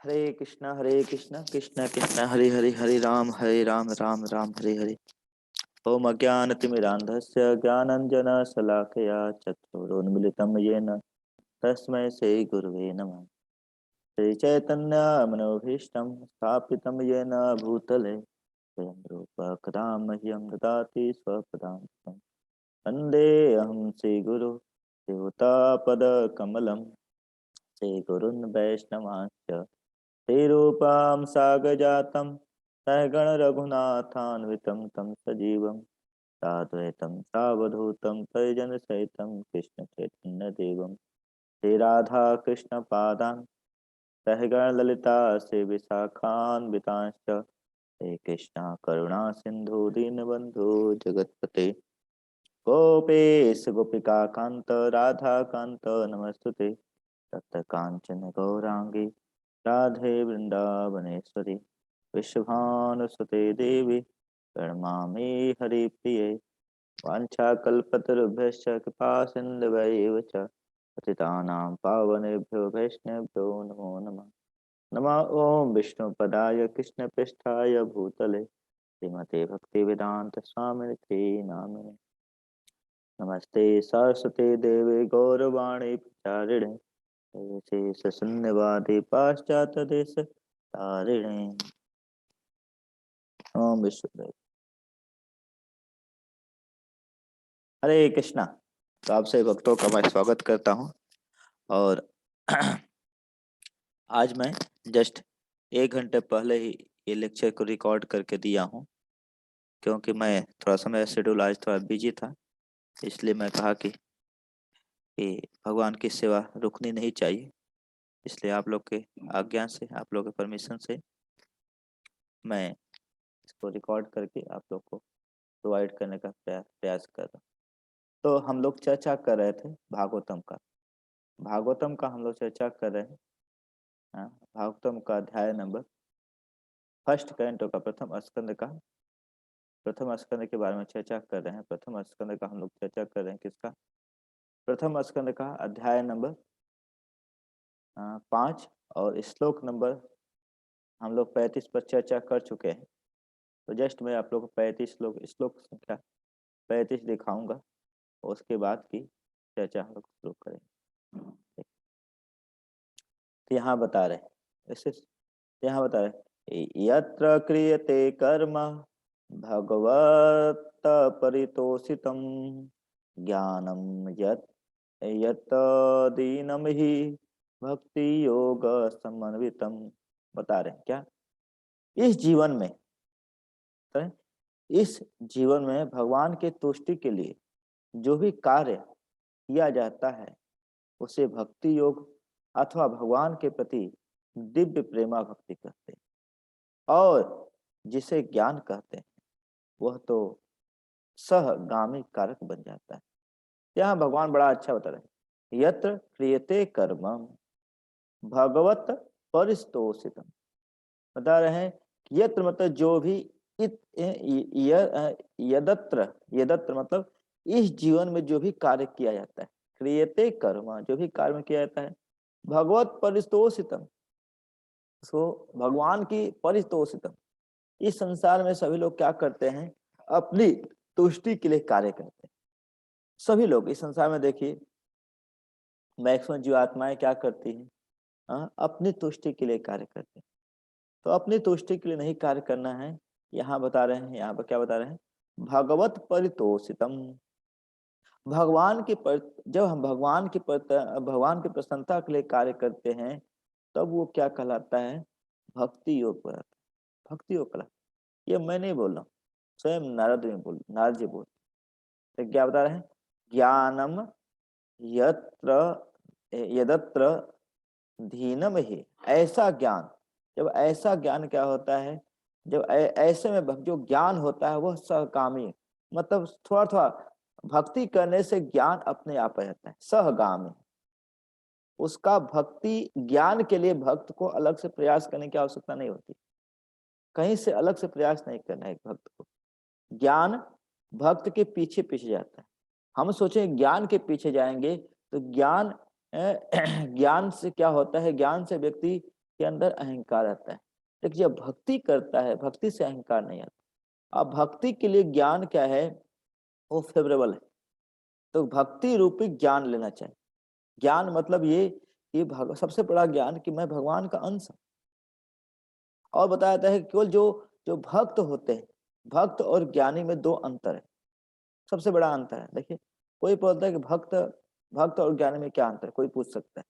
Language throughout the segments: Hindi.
हरे कृष्ण कृष्ण कृष्ण हरे हरे हरे राम राम राम हरे हरे। ओम अज्ञानतिमिरान्धस्य ज्ञानञ्जनशलाकया चक्षुरुन्मिलितं येन तस्मै श्रीगुरुवे नमः। श्रीचैतन्यमनोभीष्टं स्थापितं येन भूतले स्वयं रूप कदा मह्यं ददाति स्वपदान्तं। वन्देऽहं श्रीगुरु देवतापदकमलं श्रीगुरुन् वैष्णवांश्च श्रीरूपां सागजातं सहगण रघुनाथान्वितं तं सजीवं साद्वैतं सावधूतं परिजनसहितं कृष्णचैतन्यदेवं श्रीराधा कृष्णपादान् सहगण ललिता श्रीविशाखान्वितांश्च हे कृष्णा करुणा सिन्धु दीनबन्धु जगत्पते गोपेश गोपिका कांत राधा कांत नमस्तुते तप्त कांचन गौरांगी राधे वृंदावनेश्वरी विश्वभानुसुते देवी प्रणमामि हरिप्रिये वाञ्छाकल्पतरुभ्यश्च कृपा सिन्धुभ्यैव च पतितानां पावनेभ्यो वैष्णवेभ्यो नमो नमः। नमः ओं विष्णुपदाय कृष्णपृष्ठाय भूतले श्रीमते भक्तिवेदांत स्वामिनिति नामिने। नमस्ते सरस्वती देवे गौरवाणी प्रचारिणे शून्यवादी पाश्चात्य देश तारिणे। ओम विष्णु हरे कृष्णा। तो आप सभी भक्तों का मैं स्वागत करता हूँ। और आज मैं जस्ट 1 घंटे पहले ही ये लेक्चर को रिकॉर्ड करके दिया हूँ, क्योंकि मैं थोड़ा सा मेरा शेड्यूल आज थोड़ा बिजी था, इसलिए मैं कहा कि भगवान की सेवा रुकनी नहीं चाहिए। इसलिए आप लोग के आज्ञा से, आप लोग के परमिशन से मैं इसको रिकॉर्ड करके आप लोग को प्रोवाइड करने का प्रयास कर रहा हूँ। तो हम लोग चर्चा कर रहे थे भागवतम का हम लोग चर्चा कर रहे हैं। भागवतम का अध्याय नंबर फर्स्ट कैंटो का प्रथम स्कंद के बारे में चर्चा कर रहे हैं। प्रथम स्कंद का हम लोग चर्चा कर रहे हैं। किसका? प्रथम स्कंद का अध्याय नंबर 5 और श्लोक नंबर हम लोग 35 पर चर्चा कर चुके हैं। तो जस्ट मैं आप लोग को 35 श्लोक संख्या 35 दिखाऊंगा, उसके बाद की चर्चा हम लोग शुरू करेंगे। तो यहाँ बता रहे यत्र क्रियते कर्म भगवत परितोषितं ज्ञानम यत दीनम ही भक्ति योग समन्वितम। बता रहे हैं क्या इस जीवन में भगवान के तुष्टि के लिए जो भी कार्य किया जाता है उसे भक्ति योग अथवा भगवान के प्रति दिव्य प्रेमा भक्ति कहते हैं, और जिसे ज्ञान कहते हैं वह तो सहगामी कारक बन जाता है। यहाँ भगवान बड़ा अच्छा बता रहे हैं, यत्र क्रियते कर्मम भगवत परितोषितम। बता रहे हैं यत्र मतलब जो भी, यदत्र मतलब इस जीवन में जो भी कार्य किया जाता है, क्रियते कर्म जो भी कार्य में किया जाता है, भगवत परितोषितम सो भगवान की परितोषितम। इस संसार में सभी लोग क्या करते हैं? अपनी तुष्टि के लिए कार्य करते हैं। सभी लोग इस संसार में देखिए, मैक्सिमम जीवात्माएं क्या करती हैं? अपनी तुष्टि के लिए कार्य करते हैं। तो अपनी तुष्टि के लिए नहीं कार्य करना है। यहाँ बता रहे हैं, यहाँ पर क्या बता रहे हैं? भगवत परितोषितम। जब हम भगवान की प्रसन्नता के लिए कार्य करते हैं तब वो क्या कहलाता है? भक्ति योग कहलाता है। भक्ति योग कहलाता है। ये मैं नहीं बोल रहा हूँ, स्वयं नारद जी बोल। तो क्या बता रहे हैं? ज्ञानम यदत्र धीनम ही। ऐसा ज्ञान, जब ऐसा ज्ञान क्या होता है? जब ऐसे में जो ज्ञान होता है वह सहगामी, मतलब थोड़ा थोड़ा भक्ति करने से ज्ञान अपने आप आ जाता है। सहगामी, उसका भक्ति ज्ञान के लिए भक्त को अलग से प्रयास करने की आवश्यकता नहीं होती। कहीं से अलग से प्रयास नहीं करना है एक भक्त को। ज्ञान भक्त के पीछे पीछे जाता है। हम सोचें ज्ञान के पीछे जाएंगे तो ज्ञान ज्ञान से क्या होता है, ज्ञान से व्यक्ति के अंदर अहंकार आता है, लेकिन जब भक्ति करता है, भक्ति से अहंकार नहीं आता। अब भक्ति के लिए ज्ञान क्या है, वो फेवरेबल है, तो भक्ति रूपी ज्ञान लेना चाहिए। ज्ञान मतलब ये कि सबसे बड़ा ज्ञान कि मैं भगवान का अंश हूं। और बताया जाता है कि केवल जो जो भक्त होते हैं, भक्त और ज्ञानी में दो अंतर है, सबसे बड़ा अंतर है। देखिए, कोई बोलता है कि भक्त भक्त और ज्ञानी में क्या अंतर है, कोई पूछ सकता है।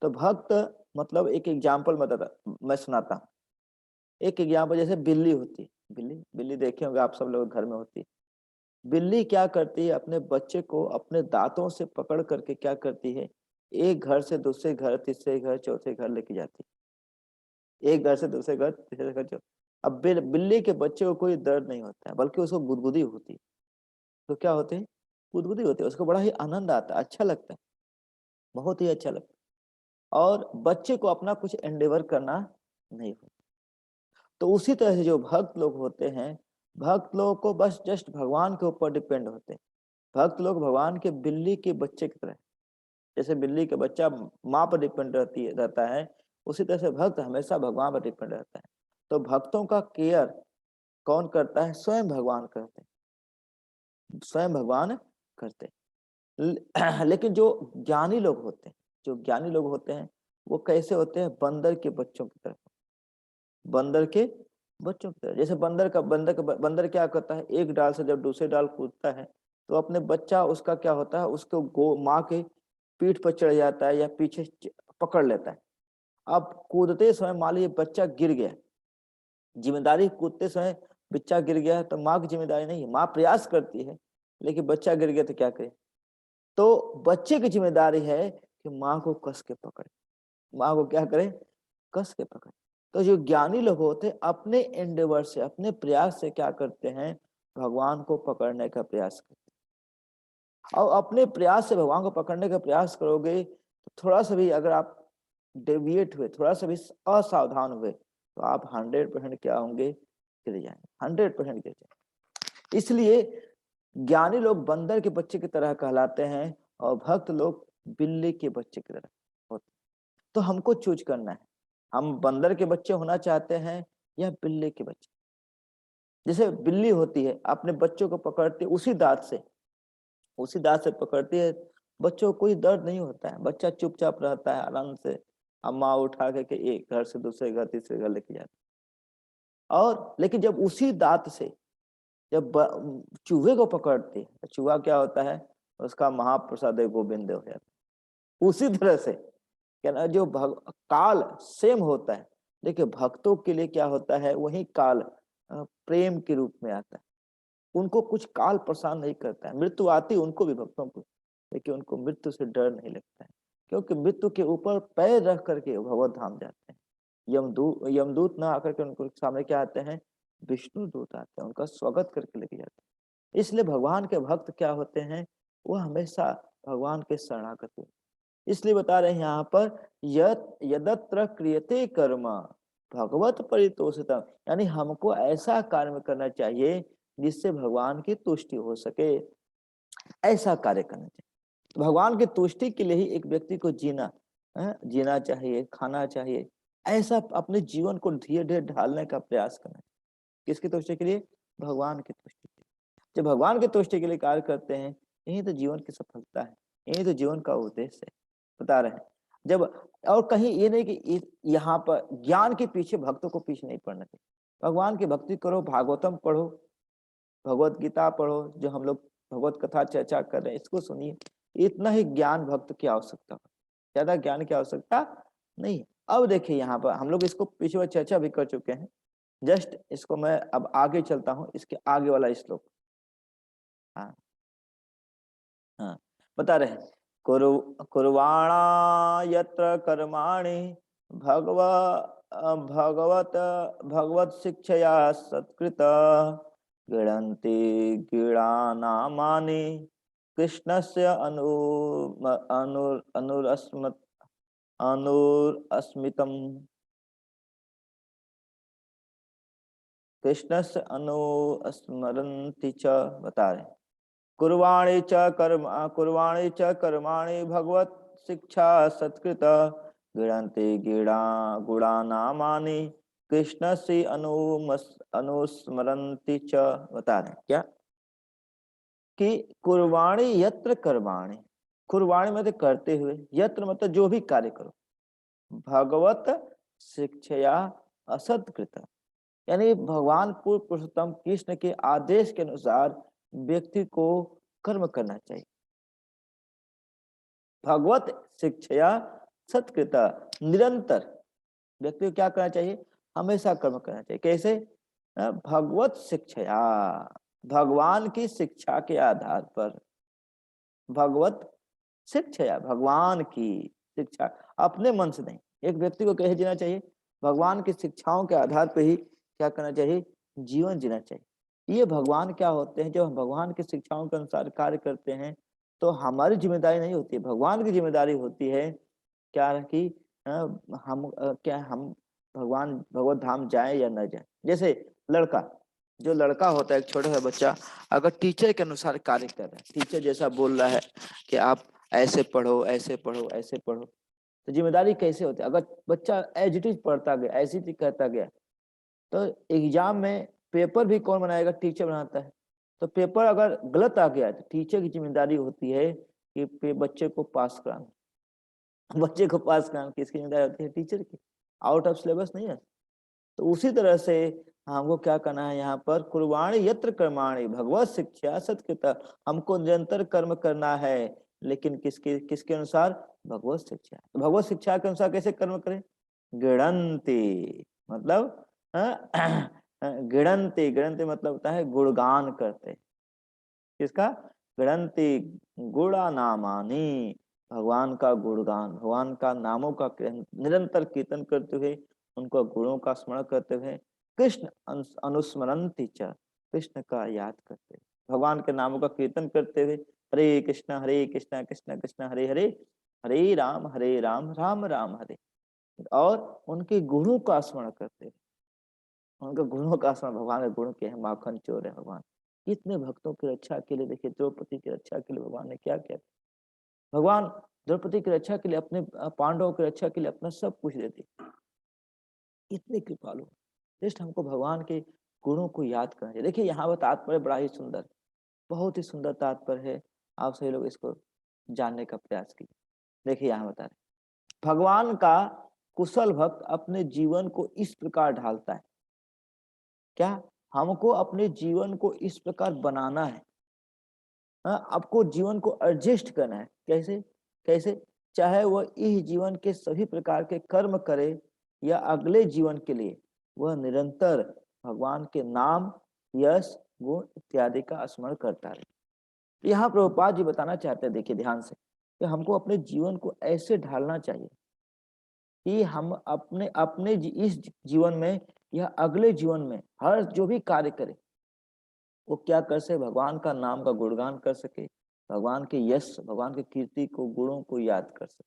तो भक्त मतलब एक एग्जाम्पल मैं सुनाता हूँ। एक एग्जाम्पल, जैसे बिल्ली होती है, बिल्ली बिल्ली देखे होंगे आप सब लोग, घर में होती है। बिल्ली क्या करती है, अपने बच्चे को अपने दांतों से पकड़ करके क्या करती है, एक घर से दूसरे घर, तीसरे घर, चौथे घर लेके जाती है, एक घर से दूसरे घर, तीसरे घर, चौथे। अब बिल्ली के बच्चे को कोई दर्द नहीं होता है, बल्कि उसको गुदगुदी होती है। तो क्या होते हैं, गुदगुदी होती है, उसको बड़ा ही आनंद आता है, अच्छा लगता है, बहुत ही अच्छा लगता है। और बच्चे को अपना कुछ एंडेवर करना नहीं होता। तो उसी तरह से जो भक्त लोग होते हैं, भक्त लोगों को बस जस्ट भगवान के ऊपर डिपेंड होते हैं। भक्त लोग भगवान के बिल्ली के बच्चे की तरह, जैसे बिल्ली का बच्चा माँ पर डिपेंड रहता है, उसी तरह से भक्त हमेशा भगवान पर डिपेंड रहता है। तो भक्तों का केयर कौन करता है, स्वयं भगवान करते हैं, स्वयं भगवान करते हैं। लेकिन जो ज्ञानी लोग होते हैं, जो ज्ञानी लोग होते हैं, वो कैसे होते हैं, बंदर के बच्चों की तरह, बंदर के बच्चों की तरह। जैसे बंदर क्या करता है, एक डाल से जब दूसरे डाल कूदता है, तो अपने बच्चा उसका क्या होता है, उसको माँ के पीठ पर चढ़ जाता है या पीछे पकड़ लेता है। अब कूदते समय मान लीजिए बच्चा गिर गया, जिम्मेदारी कूदते समय बच्चा गिर गया तो माँ की जिम्मेदारी नहीं है, माँ प्रयास करती है, लेकिन बच्चा गिर गया तो क्या करे, तो बच्चे की जिम्मेदारी है कि माँ को कस के पकड़े, माँ को क्या करे, कस के पकड़े। तो जो ज्ञानी लोग होते हैं, अपने एंडेवर से, अपने प्रयास से क्या करते हैं, भगवान को पकड़ने का प्रयास करते हैं। और अपने प्रयास से भगवान को पकड़ने का प्रयास करोगे, तो थोड़ा सा भी अगर आप डेविएट हुए, थोड़ा सा भी असावधान हुए, तो आप 100% क्या होंगे, गिर जाएंगे, 100% गिर जाएंगे। इसलिए ज्ञानी लोग बंदर के बच्चे की तरह कहलाते हैं, और भक्त लोग बिल्ली के बच्चे की तरह होते हैं। तो हमको चूज करना है, हम बंदर के बच्चे होना चाहते हैं या बिल्ली के बच्चे। जैसे बिल्ली होती है, अपने बच्चों को पकड़ती है उसी दांत से, उसी दांत से पकड़ती है, बच्चों को कोई दर्द नहीं होता है, बच्चा चुपचाप रहता है आराम से। अम्मा उठा के एक घर से दूसरे घर, तीसरे घर लेके जाती है। और लेकिन जब उसी दांत से जब चूहे को पकड़ती है, चूहा क्या होता है, उसका महाप्रसाद गोविंद हो जाता है। उसी तरह से क्या ना, जो काल सेम होता है, देखिए भक्तों के लिए क्या होता है, वही काल प्रेम के रूप में आता है। उनको कुछ काल परेशान नहीं करता है, मृत्यु आती है उनको भी, भक्तों को, लेकिन उनको मृत्यु से डर नहीं लगता है, क्योंकि मृत्यु के ऊपर पैर रख करके भगवत धाम जाते हैं। यमदूत ना आकर के उनको सामने क्या आते हैं, विष्णु दूत आते हैं, उनका स्वागत करके लेके जाते हैं। इसलिए भगवान के भक्त क्या होते हैं, वो हमेशा भगवान के शरणागत होते हैं। इसलिए बता रहे हैं यहाँ पर, यदत्र क्रियते कर्म भगवत परितोषितम, यानी हमको ऐसा कार्य करना चाहिए जिससे भगवान की तुष्टि हो सके, ऐसा कार्य करना चाहिए। तो भगवान की तुष्टि के लिए ही एक व्यक्ति को जीना चाहिए, खाना चाहिए, ऐसा अपने जीवन को धीरे धीरे ढालने का प्रयास करना चाहिए। किसकी तुष्टि के लिए, भगवान की तुष्टि के लिए। जब भगवान की तुष्टि के लिए कार्य करते हैं, यही तो जीवन की सफलता है, यही तो जीवन का उद्देश्य है, बता रहे हैं। जब और कहीं ये नहीं कि यहाँ पर ज्ञान के पीछे भक्तों को पीछे नहीं पड़ना चाहिए। भगवान की भक्ति करो, भागवतम पढ़ो, भगवत गीता पढ़ो, जो हम लोग भगवत कथा चर्चा कर रहे हैं इसको सुनिए, इतना ही ज्ञान भक्त की आवश्यकता है, ज्यादा ज्ञान की आवश्यकता नहीं। अब देखिए यहाँ पर हम लोग इसको पीछे चर्चा भी कर चुके हैं, जस्ट इसको मैं अब आगे चलता हूँ, इसके आगे वाला श्लोक। हाँ हाँ, बता रहे हैं, कुर्वाणा यत्र कर्माणि भगव भगवत भगवत शिक्षया सत्कृत गृह्णन्ति गीढानामानि कृष्णस्य अनुरस्मितम्, कृष्णस्य अनुस्मरन्ति च, बता रहे, कुर्वाणी च कर्माणि भगवत शिक्षा सत्कृत गृणन्ति गुणानामानि कृष्ण से अनुस्मरन्ति च। बता रहे क्या कि कुर्वाणी यत्र कर्माणि, कुर्वाणी मतलब करते हुए, यत्र मतलब जो भी कार्य करो, भगवत शिक्षया असत्कृत, यानी भगवान पूर्ण पुरुषोत्तम कृष्ण के आदेश के अनुसार व्यक्ति को कर्म करना चाहिए। भगवत शिक्षया सत्कृत, निरंतर व्यक्ति को क्या करना चाहिए, हमेशा कर्म करना चाहिए। कैसे? भगवत शिक्षया, भगवान की शिक्षा के आधार पर, भगवत शिक्षया, भगवान की शिक्षा, अपने मन से नहीं। एक व्यक्ति को कैसे जीना चाहिए, भगवान की शिक्षाओं के आधार पर ही क्या करना चाहिए, जीवन जीना चाहिए। ये भगवान क्या होते हैं, जब हम भगवान की शिक्षाओं के अनुसार कार्य करते हैं तो हमारी जिम्मेदारी नहीं होती, भगवान की जिम्मेदारी होती है क्या कि क्या हम भगवान भगवत धाम जाए या न जाए। जैसे लड़का, जो लड़का होता है, एक छोटा सा बच्चा, अगर टीचर के अनुसार कार्य कर रहा है, टीचर जैसा बोल रहा है कि आप ऐसे पढ़ो ऐसे पढ़ो ऐसे पढ़ो, तो जिम्मेदारी कैसे होती है। अगर बच्चा एज इट इज पढ़ता गया, ऐसी चीज करता गया, तो एग्जाम में पेपर भी कौन बनाएगा, टीचर बनाता है। तो पेपर अगर गलत आ गया तो टीचर की जिम्मेदारी होती है कि बच्चे को पास कराना। बच्चे को पास कराना किसकी जिम्मेदारी होती है, टीचर की। आउट ऑफ सिलेबस नहीं है। तो उसी तरह से हमको क्या करना है, यहाँ पर कुर्बाणी यत्र कर्माणि भगवत शिक्षा सत्कृत, हमको निरंतर कर्म करना है, लेकिन किसके किसके अनुसार, भगवत शिक्षा। तो भगवत शिक्षा के अनुसार कैसे कर्म करें, गृणन्ति मतलब गृणन्ति, गृणन्ति मतलब होता है गुणगान करते। किसका, गृणन्ति गुणानामानि, भगवान का गुणगान, भगवान का नामों का निरंतर कीर्तन करते हुए, उनको गुणों का स्मरण करते हुए, कृष्ण अनुस्मरन्ति च, कृष्ण का याद करते हुए, भगवान के नामों का कीर्तन करते हुए, हरे कृष्ण कृष्ण कृष्ण हरे हरे, हरे राम राम राम हरे, और उनके गुणों का स्मरण करते हुए, उनके गुणों का स्मरण, भगवान के गुण के हैं, माखन चोर है भगवान। कितने भक्तों की रक्षा के लिए, देखिए द्रौपदी की रक्षा के लिए भगवान ने क्या किया। भगवान द्रौपदी की रक्षा के लिए, अपने पांडवों की रक्षा के लिए अपना सब कुछ देते, इतने कृपालु। जस्ट हमको भगवान के गुणों को याद करना चाहिए। देखिए यहाँ पर तात्पर्य बड़ा ही सुंदर, बहुत ही सुंदर तात्पर्य है, आप सभी लोग इसको जानने का प्रयास कीजिए। देखिए यहाँ बता रहे, भगवान का कुशल भक्त अपने जीवन को इस प्रकार ढालता है, क्या, हमको अपने जीवन को इस प्रकार बनाना है, आपको जीवन को एडजस्ट करना है। कैसे, कैसे, चाहे वह इस जीवन के सभी प्रकार के कर्म करे या अगले जीवन के लिए वह निरंतर भगवान के नाम, यश, गुण इत्यादि का स्मरण करता रहे। यहाँ प्रभुपाद जी बताना चाहते हैं, देखिए ध्यान से, कि हमको अपने जीवन को ऐसे ढालना चाहिए कि हम अपने अपने इस जीवन में या अगले जीवन में हर जो भी कार्य करें वो क्या कर सके, भगवान का नाम का गुणगान कर सके, भगवान के यश, भगवान की कीर्ति को, गुणों को याद कर सके।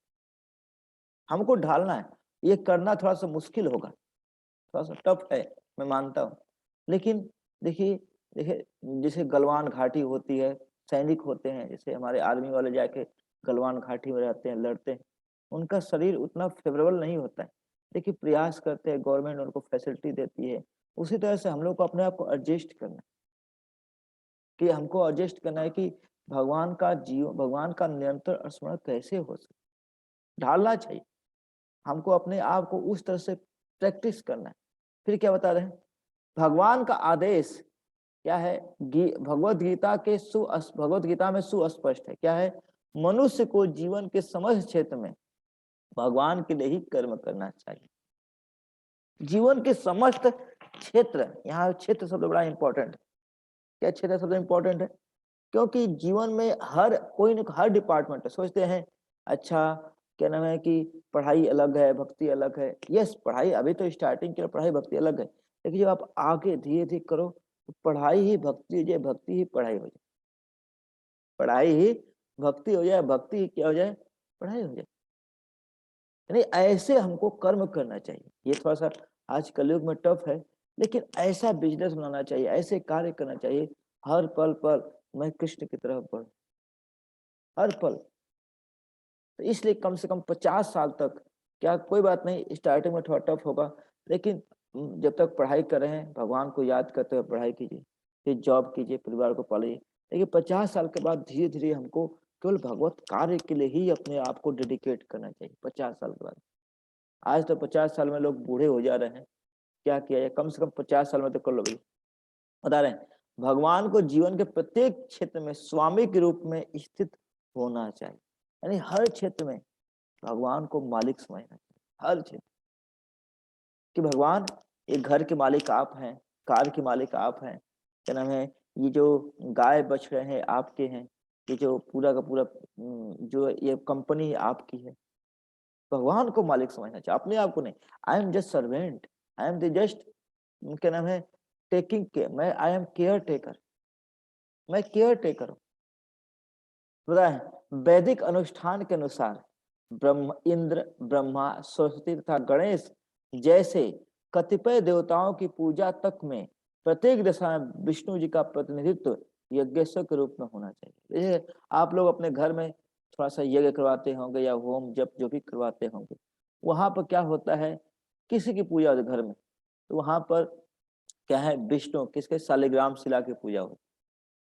हमको ढालना है, ये करना थोड़ा सा मुश्किल होगा, थोड़ा सा टफ है, मैं मानता हूँ। लेकिन देखिए, देखिए जैसे गलवान घाटी होती है, सैनिक होते हैं, जैसे हमारे आर्मी वाले जाके गलवान घाटी में रहते हैं, लड़ते हैं, उनका शरीर उतना फेवरेबल नहीं होता है, देखिए प्रयास करते हैं, गवर्नमेंट उनको फैसिलिटी देती है। उसी तरह से हम लोग को अपने आप को एडजस्ट करना है, कि हमको एडजस्ट करना है कि भगवान का जीव, भगवान का निरंतर स्मरण कैसे हो सके, ढालना चाहिए हमको अपने आप को, उस तरह से प्रैक्टिस करना है। फिर क्या बता रहे हैं, भगवान का आदेश क्या है, भगवत गीता के भगवत गीता में सुस्पष्ट है, क्या है, मनुष्य को जीवन के समस्त क्षेत्र में भगवान के लिए ही कर्म करना चाहिए। जीवन के समस्त क्षेत्र, यहाँ क्षेत्र शब्द बड़ा इंपॉर्टेंट, क्या क्षेत्र शब्द इंपॉर्टेंट है, क्योंकि जीवन में हर कोई न हर डिपार्टमेंट है। सोचते हैं अच्छा क्या नाम है कि पढ़ाई अलग है, भक्ति अलग है। यस, पढ़ाई अभी तो स्टार्टिंग के लिए पढ़ाई भक्ति अलग है, लेकिन जब आप आगे धीरे धीरे करो तो पढ़ाई ही भक्ति हो जाए, भक्ति ही पढ़ाई हो जाए, पढ़ाई ही भक्ति हो जाए, भक्ति ही क्या हो जाए, पढ़ाई हो जाए। यानी ऐसे हमको कर्म करना चाहिए। ये थोड़ा सा आज कलयुग में टफ है, लेकिन ऐसा बिजनेस बनाना चाहिए, ऐसे कार्य करना चाहिए, हर पल पर मैं कृष्ण की तरफ बढ़ूं, हर पल तो इसलिए कम से कम 50 साल तक, क्या कोई बात नहीं स्टार्टिंग में थोड़ा टफ होगा, लेकिन जब तक पढ़ाई कर रहे हैं भगवान को याद करते हुए पढ़ाई कीजिए, फिर जॉब कीजिए, परिवार को पालिए। लेकिन 50 साल के बाद धीरे धीरे हमको केवल भगवत कार्य के लिए ही अपने आप को डेडिकेट करना चाहिए 50 साल के बाद। आज तो 50 साल में लोग बूढ़े हो जा रहे हैं, क्या किया जाए, कम से कम 50 साल में तो कर लो भाई। बता रहे हैं भगवान को जीवन के प्रत्येक क्षेत्र में स्वामी के रूप में स्थित होना चाहिए, यानी हर क्षेत्र में भगवान को मालिक समझना चाहिए, हर क्षेत्र। कि भगवान एक घर के मालिक आप हैं, कार के मालिक आप हैं, क्या नाम है, ये जो गाय बछड़े हैं आपके हैं, ये जो पूरा का पूरा जो ये कंपनी है आपकी है। भगवान को मालिक समझना चाहिए, अपने आप को नहीं। I am just servant, I am the just, क्या नाम है, टेकिंग केयर, मैं आई एम केयर टेकर, मैं केयर टेकर हूँ। पता है वैदिक अनुष्ठान के अनुसार ब्रह्म, इंद्र, ब्रह्मा, सरस्वती तथा गणेश जैसे कतिपय देवताओं की पूजा तक में प्रत्येक दशा में विष्णु जी का प्रतिनिधित्व यज्ञेश्वर के रूप में होना चाहिए। ये आप लोग अपने घर में थोड़ा सा यज्ञ करवाते होंगे या होम जप जो भी करवाते होंगे, वहां पर क्या होता है, किसी की पूजा होती घर में, तो वहां पर क्या है, विष्णु किसके, शालिग्राम शिला की पूजा होती।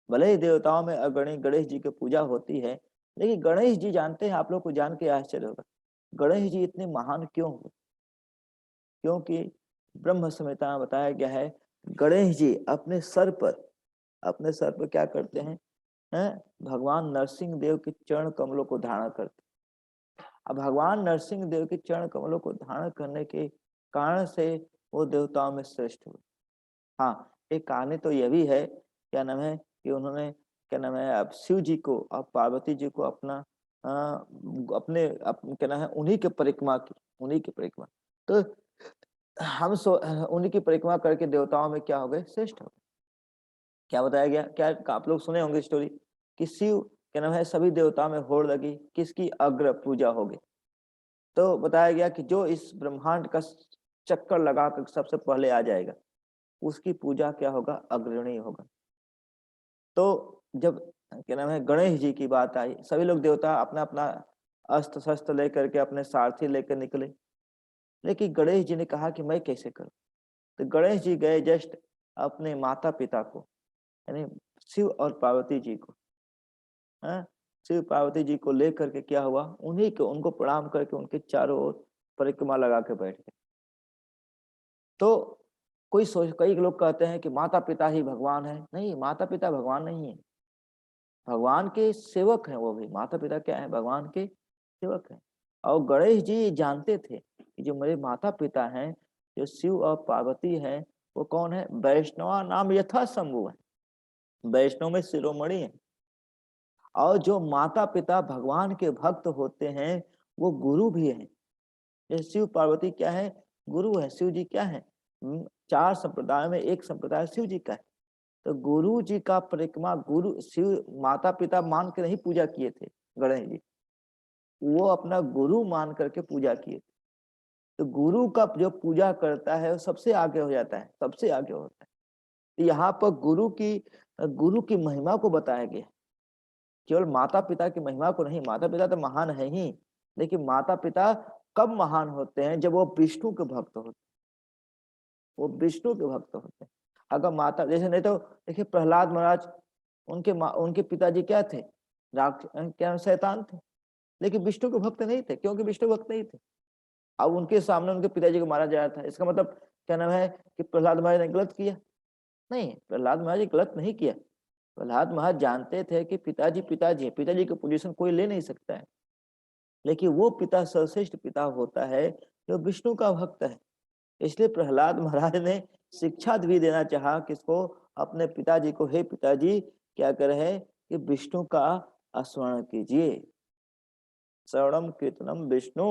भले ही देवताओं में अग्रणी गणेश जी की पूजा होती है, लेकिन गणेश जी जानते हैं, आप लोग को जान के आश्चर्य होगा, गणेश जी इतने महान क्यों हुए? क्योंकि ब्रह्म संहिता में बताया गया है, गणेश जी अपने सर पर क्या करते हैं, भगवान नरसिंह देव के चरण कमलों को धारण करते। अब भगवान नरसिंह देव के चरण कमलों को धारण करने के कारण से वो देवताओं में श्रेष्ठ हुए। हाँ, एक कहानी तो यह भी है, क्या नाम है, कि उन्होंने, क्या नाम है, अब शिव जी को, अब पार्वती जी को अपना क्या नाम है, उन्हीं के परिक्रमा की, उन्हीं की परिक्रमा, तो उन्हीं की परिक्रमा करके देवताओं में क्या हो गए, श्रेष्ठ हो गए। क्या बताया गया, क्या आप लोग सुने होंगे स्टोरी, कि शिव, क्या नाम है, सभी देवताओं में होड़ लगी, किसकी अग्र पूजा होगी। तो बताया गया कि जो इस ब्रह्मांड का चक्कर लगाकर सबसे पहले आ जाएगा, उसकी पूजा क्या होगा, अग्रणी होगा। तो जब, क्या नाम है, गणेश जी की बात आई, सभी लोग देवता अपना अपना अस्त्र शस्त्र लेकर के अपने सारथी लेकर निकले, लेकिन गणेश जी ने कहा कि मैं कैसे करूं। तो गणेश जी गए जस्ट अपने माता पिता को, यानी शिव और पार्वती जी को, शिव पार्वती जी को लेकर के क्या हुआ, उन्हीं को, उनको प्रणाम करके उनके चारों ओर परिक्रमा लगा के बैठ गए। तो कई लोग कहते हैं कि माता पिता ही भगवान है। नहीं, माता पिता भगवान नहीं है, भगवान के सेवक हैं वो भी। माता पिता क्या है, भगवान के सेवक हैं। और गणेश जी जानते थे कि जो मेरे माता पिता हैं, जो शिव और पार्वती हैं, वो कौन है, वैष्णवा नाम यथा शंभु है, वैष्णव में शिरोमणि है। और जो माता पिता भगवान के भक्त होते हैं, वो गुरु भी हैं। ये शिव पार्वती क्या है, गुरु है। शिव जी क्या है, 4 संप्रदाय में एक संप्रदाय शिव जी का है। तो गुरु जी का परिक्रमा, गुरु शिव माता पिता मान के नहीं पूजा किए थे गणेश जी, वो अपना गुरु मान करके पूजा किए थे। तो गुरु का जो पूजा करता है वो सबसे आगे हो जाता है, सबसे आगे होता है। तो यहाँ पर गुरु की महिमा को बताया गया, केवल माता पिता की महिमा को नहीं। माता पिता तो महान है ही, लेकिन माता पिता कब महान होते हैं, जब वो विष्णु के भक्त होते हैं, वो विष्णु के भक्त होते हैं। अगर माता, जैसे नहीं तो देखिए प्रहलाद महाराज, उनके पिताजी क्या थे, क्या शैतान थे, लेकिन विष्णु के भक्त नहीं थे, क्योंकि विष्णु भक्त नहीं थे। अब उनके सामने उनके पिताजी को मारा जा रहा था, इसका मतलब क्या नाम है कि प्रहलाद महाराज ने गलत किया? नहीं, प्रहलाद महाराज गलत नहीं किया। प्रहलाद महाराज जानते थे कि पिताजी पिताजी है, पिताजी की पोजीशन कोई ले नहीं सकता है, लेकिन वो पिता सर्वश्रेष्ठ पिता होता है जो विष्णु का भक्त है। इसलिए प्रहलाद महाराज ने शिक्षा भी देना चाहा किसको, अपने पिताजी को, हे पिताजी क्या कर है कि विष्णु का स्मरण कीजिए, श्रवणम कीर्तनम विष्णु,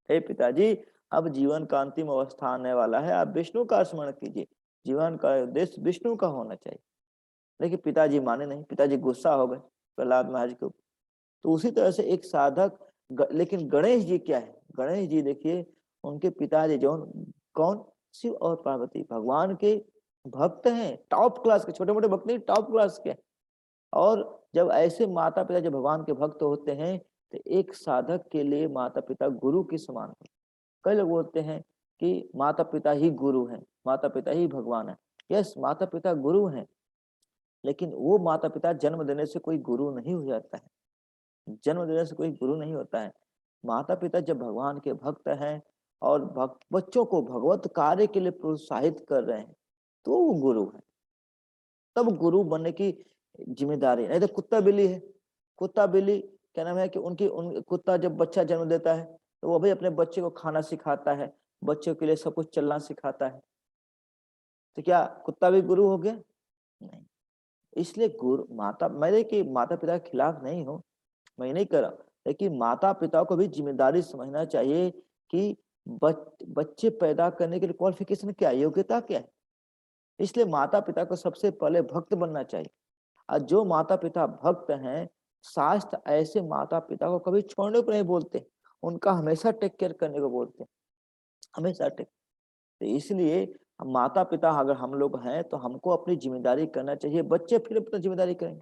हे पिताजी अब जीवन का अंतिम अवस्था आने वाला है, आप विष्णु का स्मरण कीजिए, जीवन का उद्देश्य विष्णु का होना चाहिए। लेकिन पिताजी माने नहीं, पिताजी गुस्सा हो गए प्रहलाद महाराज के ऊपर। तो उसी तरह से एक साधक लेकिन गणेश जी क्या है, गणेश जी देखिए उनके पिताजी जो कौन, शिव और पार्वती भगवान के भक्त हैं, टॉप क्लास के, छोटे मोटे भक्त नहीं, टॉप क्लास के। और जब ऐसे माता पिता जब भगवान के भक्त होते हैं, तो एक साधक के लिए माता पिता गुरु के समान है। कई लोग बोलते हैं कि माता पिता ही गुरु हैं, माता पिता ही भगवान है। यस, माता पिता गुरु हैं, लेकिन वो माता पिता जन्म देने से कोई गुरु नहीं हो जाता है, जन्म देने से कोई गुरु नहीं होता है। माता पिता जब भगवान के भक्त हैं और बच्चों को भगवत कार्य के लिए प्रोत्साहित कर रहे हैं, तो वो गुरु है। तब गुरु बनने की जिम्मेदारी, नहीं तो कुत्ता बिल्ली है, कुत्ता बिल्ली क्या नाम है कि कुत्ता जब बच्चा जन्म देता है तो वो भी अपने बच्चे को खाना सिखाता है, बच्चों के लिए सब कुछ चलना सिखाता है। तो क्या कुत्ता भी गुरु हो गया? नहीं। इसलिए गुरु माता, मेरे कि माता पिता के खिलाफ नहीं हूँ, मैं नहीं कर रहा, लेकिन माता पिता को भी जिम्मेदारी समझना चाहिए कि बच्चे पैदा करने के लिए क्वालिफिकेशन क्या है, योग्यता क्या है। इसलिए माता पिता को सबसे पहले भक्त बनना चाहिए। और जो माता पिता भक्त हैं, शास्त्र ऐसे माता पिता को कभी छोड़ने को नहीं बोलते, उनका हमेशा टेक केयर करने को बोलते हैं, हमेशा टेक। तो इसलिए माता पिता अगर हम लोग हैं तो हमको अपनी जिम्मेदारी करना चाहिए, बच्चे फिर अपनी जिम्मेदारी करेंगे।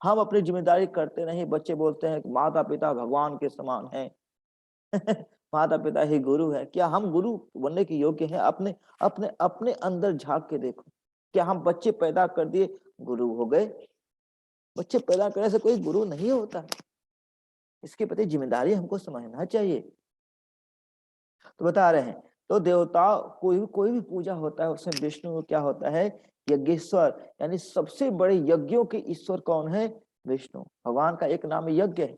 हम अपनी जिम्मेदारी करते नहीं, बच्चे बोलते हैं कि माता पिता भगवान के समान हैं माता पिता ही गुरु है। क्या हम गुरु बनने के योग्य हैं? अपने अपने अपने अंदर झांक के देखो, क्या हम बच्चे पैदा कर दिए गुरु हो गए? बच्चे पैदा करने से कोई गुरु नहीं होता। इसके प्रति जिम्मेदारी हमको समझना चाहिए। तो बता रहे हैं, तो देवता कोई भी पूजा होता है उसमें विष्णु क्या होता है? यज्ञेश्वर, यानी सबसे बड़े यज्ञों के ईश्वर कौन है? विष्णु। भगवान का एक नाम यज्ञ है।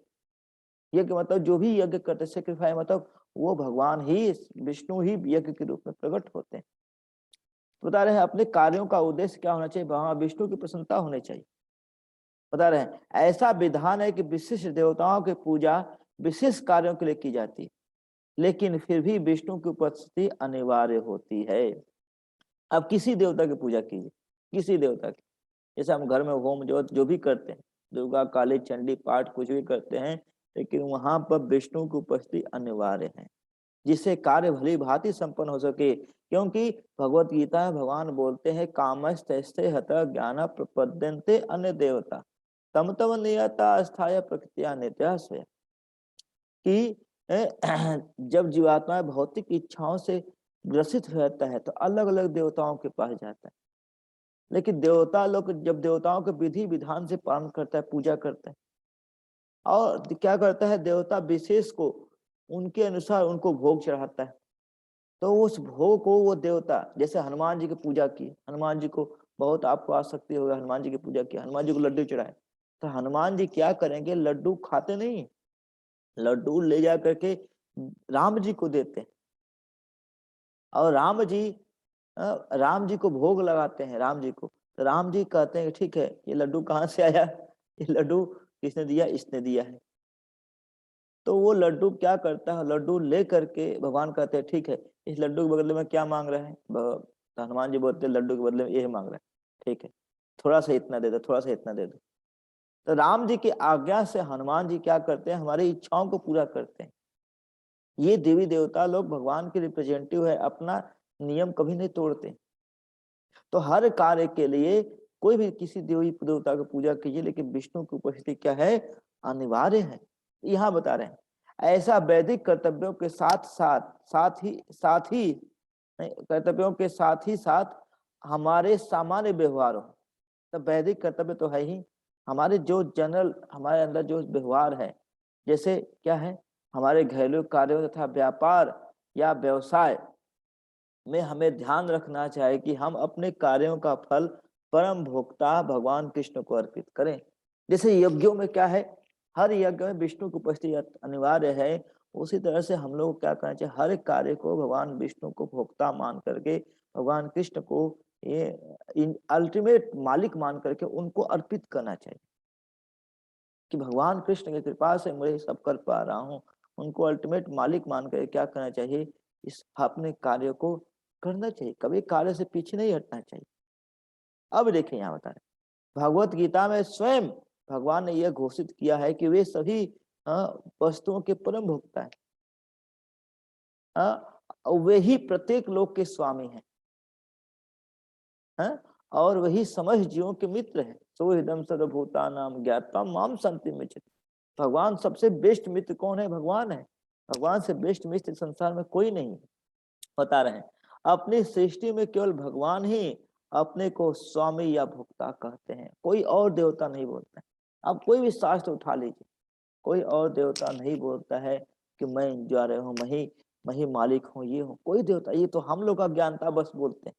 यज्ञ मतलब जो भी यज्ञ करते, सेक्रीफाई, मतलब वो भगवान ही, विष्णु ही यज्ञ के रूप में प्रकट होते हैं। बता रहे हैं अपने कार्यों का उद्देश्य क्या होना चाहिए? भगवान विष्णु की प्रसन्नता होनी चाहिए। बता रहे हैं ऐसा विधान है कि विशिष्ट देवताओं की पूजा विशेष कार्यों के लिए की जाती है, लेकिन फिर भी विष्णु की उपस्थिति अनिवार्य होती है। अब किसी देवता की पूजा कीजिए, किसी देवता की, जैसे हम घर में होम जो भी करते हैं, दुर्गा काली चंडी पाठ कुछ भी करते हैं, लेकिन वहां पर विष्णु की उपस्थिति अनिवार्य है, जिससे कार्य भली भांति संपन्न हो सके। क्योंकि भगवत गीता में भगवान बोलते हैं कामस्तैस्ते हतः ज्ञान प्रपद्यन्ते अन्य देवता तम तम नियता स्थाय प्रकृतिया नित्या स्वयं। कि जब जीवात्मा भौतिक इच्छाओं से ग्रसित रहता है तो अलग अलग देवताओं के पास जाता है, लेकिन देवता लोग जब देवताओं के विधि विधान से पालन करता है, पूजा करता है, और क्या करता है, देवता विशेष को उनके अनुसार उनको भोग चढ़ाता है। तो उस भोग को वो देवता, जैसे हनुमान जी की पूजा की, हनुमान जी को बहुत आपको आसक्ति होगा, हनुमान जी की पूजा की, हनुमान जी को लड्डू चढ़ाए, तो हनुमान जी क्या करेंगे? लड्डू खाते नहीं, लड्डू ले जा करके राम जी को देते हैं, और राम जी को भोग लगाते हैं, राम जी को। तो राम जी कहते हैं ठीक है, ये लड्डू कहाँ से आया? ये लड्डू किसने दिया? इसने दिया है। तो वो लड्डू क्या करता है, लड्डू ले करके भगवान कहते हैं ठीक है, इस लड्डू के बदले में क्या मांग रहे हैं? तो हनुमान जी बोलते हैं लड्डू के बदले में ये मांग रहे हैं, ठीक है, थोड़ा सा इतना दे दो, थोड़ा सा इतना दे दो। तो राम जी की आज्ञा से हनुमान जी क्या करते हैं? हमारी इच्छाओं को पूरा करते हैं। ये देवी देवता लोग भगवान के रिप्रेजेंटेटिव है, अपना नियम कभी नहीं तोड़ते। तो हर कार्य के लिए कोई भी किसी देवी देवता की पूजा कीजिए, लेकिन विष्णु की उपस्थिति क्या है? अनिवार्य है। यहाँ बता रहे हैं ऐसा वैदिक कर्तव्यों के साथ ही कर्तव्यों के साथ हमारे सामान्य व्यवहार हो। तो वैदिक कर्तव्य तो है ही, हमारे जो जनरल हमारे अंदर जो व्यवहार है, जैसे क्या है, हमारे घरेलू कार्यों तथा व्यापार या व्यवसाय में हमें ध्यान रखना चाहिए कि हम अपने कार्यों का फल परम भोक्ता भगवान कृष्ण को अर्पित करें। जैसे यज्ञों में क्या है, हर यज्ञ में विष्णु की उपस्थिति अनिवार्य है, उसी तरह से हम लोग क्या करना चाहिए? हर कार्य को भगवान विष्णु को भोक्ता मान करके, भगवान कृष्ण को ये अल्टीमेट मालिक मान करके उनको अर्पित करना चाहिए कि भगवान कृष्ण की कृपा से मैं सब कर पा रहा हूँ। उनको अल्टीमेट मालिक मान कर क्या करना चाहिए? इस अपने कार्य को करना चाहिए, कभी कार्य से पीछे नहीं हटना चाहिए। अब देखिए यहाँ बता रहे भगवत गीता में स्वयं भगवान ने यह घोषित किया है कि वे सभी वस्तुओं के परम भोक्ता है, वे ही प्रत्येक लोक के स्वामी हैं, और वही समस्त जीवों के मित्र है। सो हिदम सर्वभूता नाम ज्ञात्वा माम संति में भगवान सबसे बेस्ट मित्र कौन है? भगवान है। भगवान से बेस्ट मित्र संसार में कोई नहीं। बता रहे हैं अपनी सृष्टि में केवल भगवान ही अपने को स्वामी या भोक्ता कहते हैं, कोई और देवता नहीं बोलता है। आप कोई भी शास्त्र उठा लीजिए, कोई और देवता नहीं बोलता है कि मैं जा रहा हूँ, मैं ही मालिक हूँ, ये हूँ। कोई देवता, ये तो हम लोग अज्ञानता बस बोलते हैं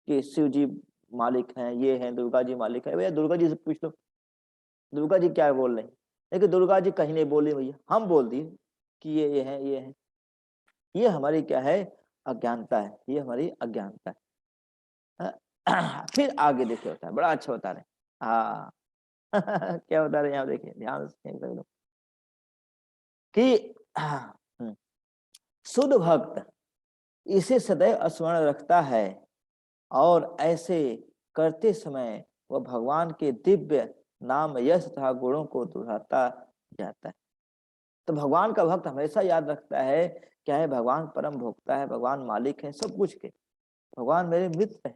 कि शिव जी मालिक हैं, ये हैं, दुर्गा जी मालिक है। भैया दुर्गा जी से पूछ लो, दुर्गा जी क्या बोल रहे हैं? लेकिन दुर्गा जी कहीं नहीं बोली भैया, हम बोल दिए कि ये है, ये है। ये हमारी क्या है? अज्ञानता है, ये हमारी अज्ञानता है। फिर आगे देखिए होता है, बड़ा अच्छा बता रहे हैं। हाँ क्या बता रहे हैं यहाँ, देखिए ध्यान से कि शुद्ध भक्त इसे सदैव स्मरण रखता है और ऐसे करते समय वह भगवान के दिव्य नाम यश तथा गुणों को दोहराता जाता है। तो भगवान का भक्त हमेशा याद रखता है क्या है? भगवान परम भोक्ता है, भगवान मालिक है सब कुछ के, भगवान मेरे मित्र है।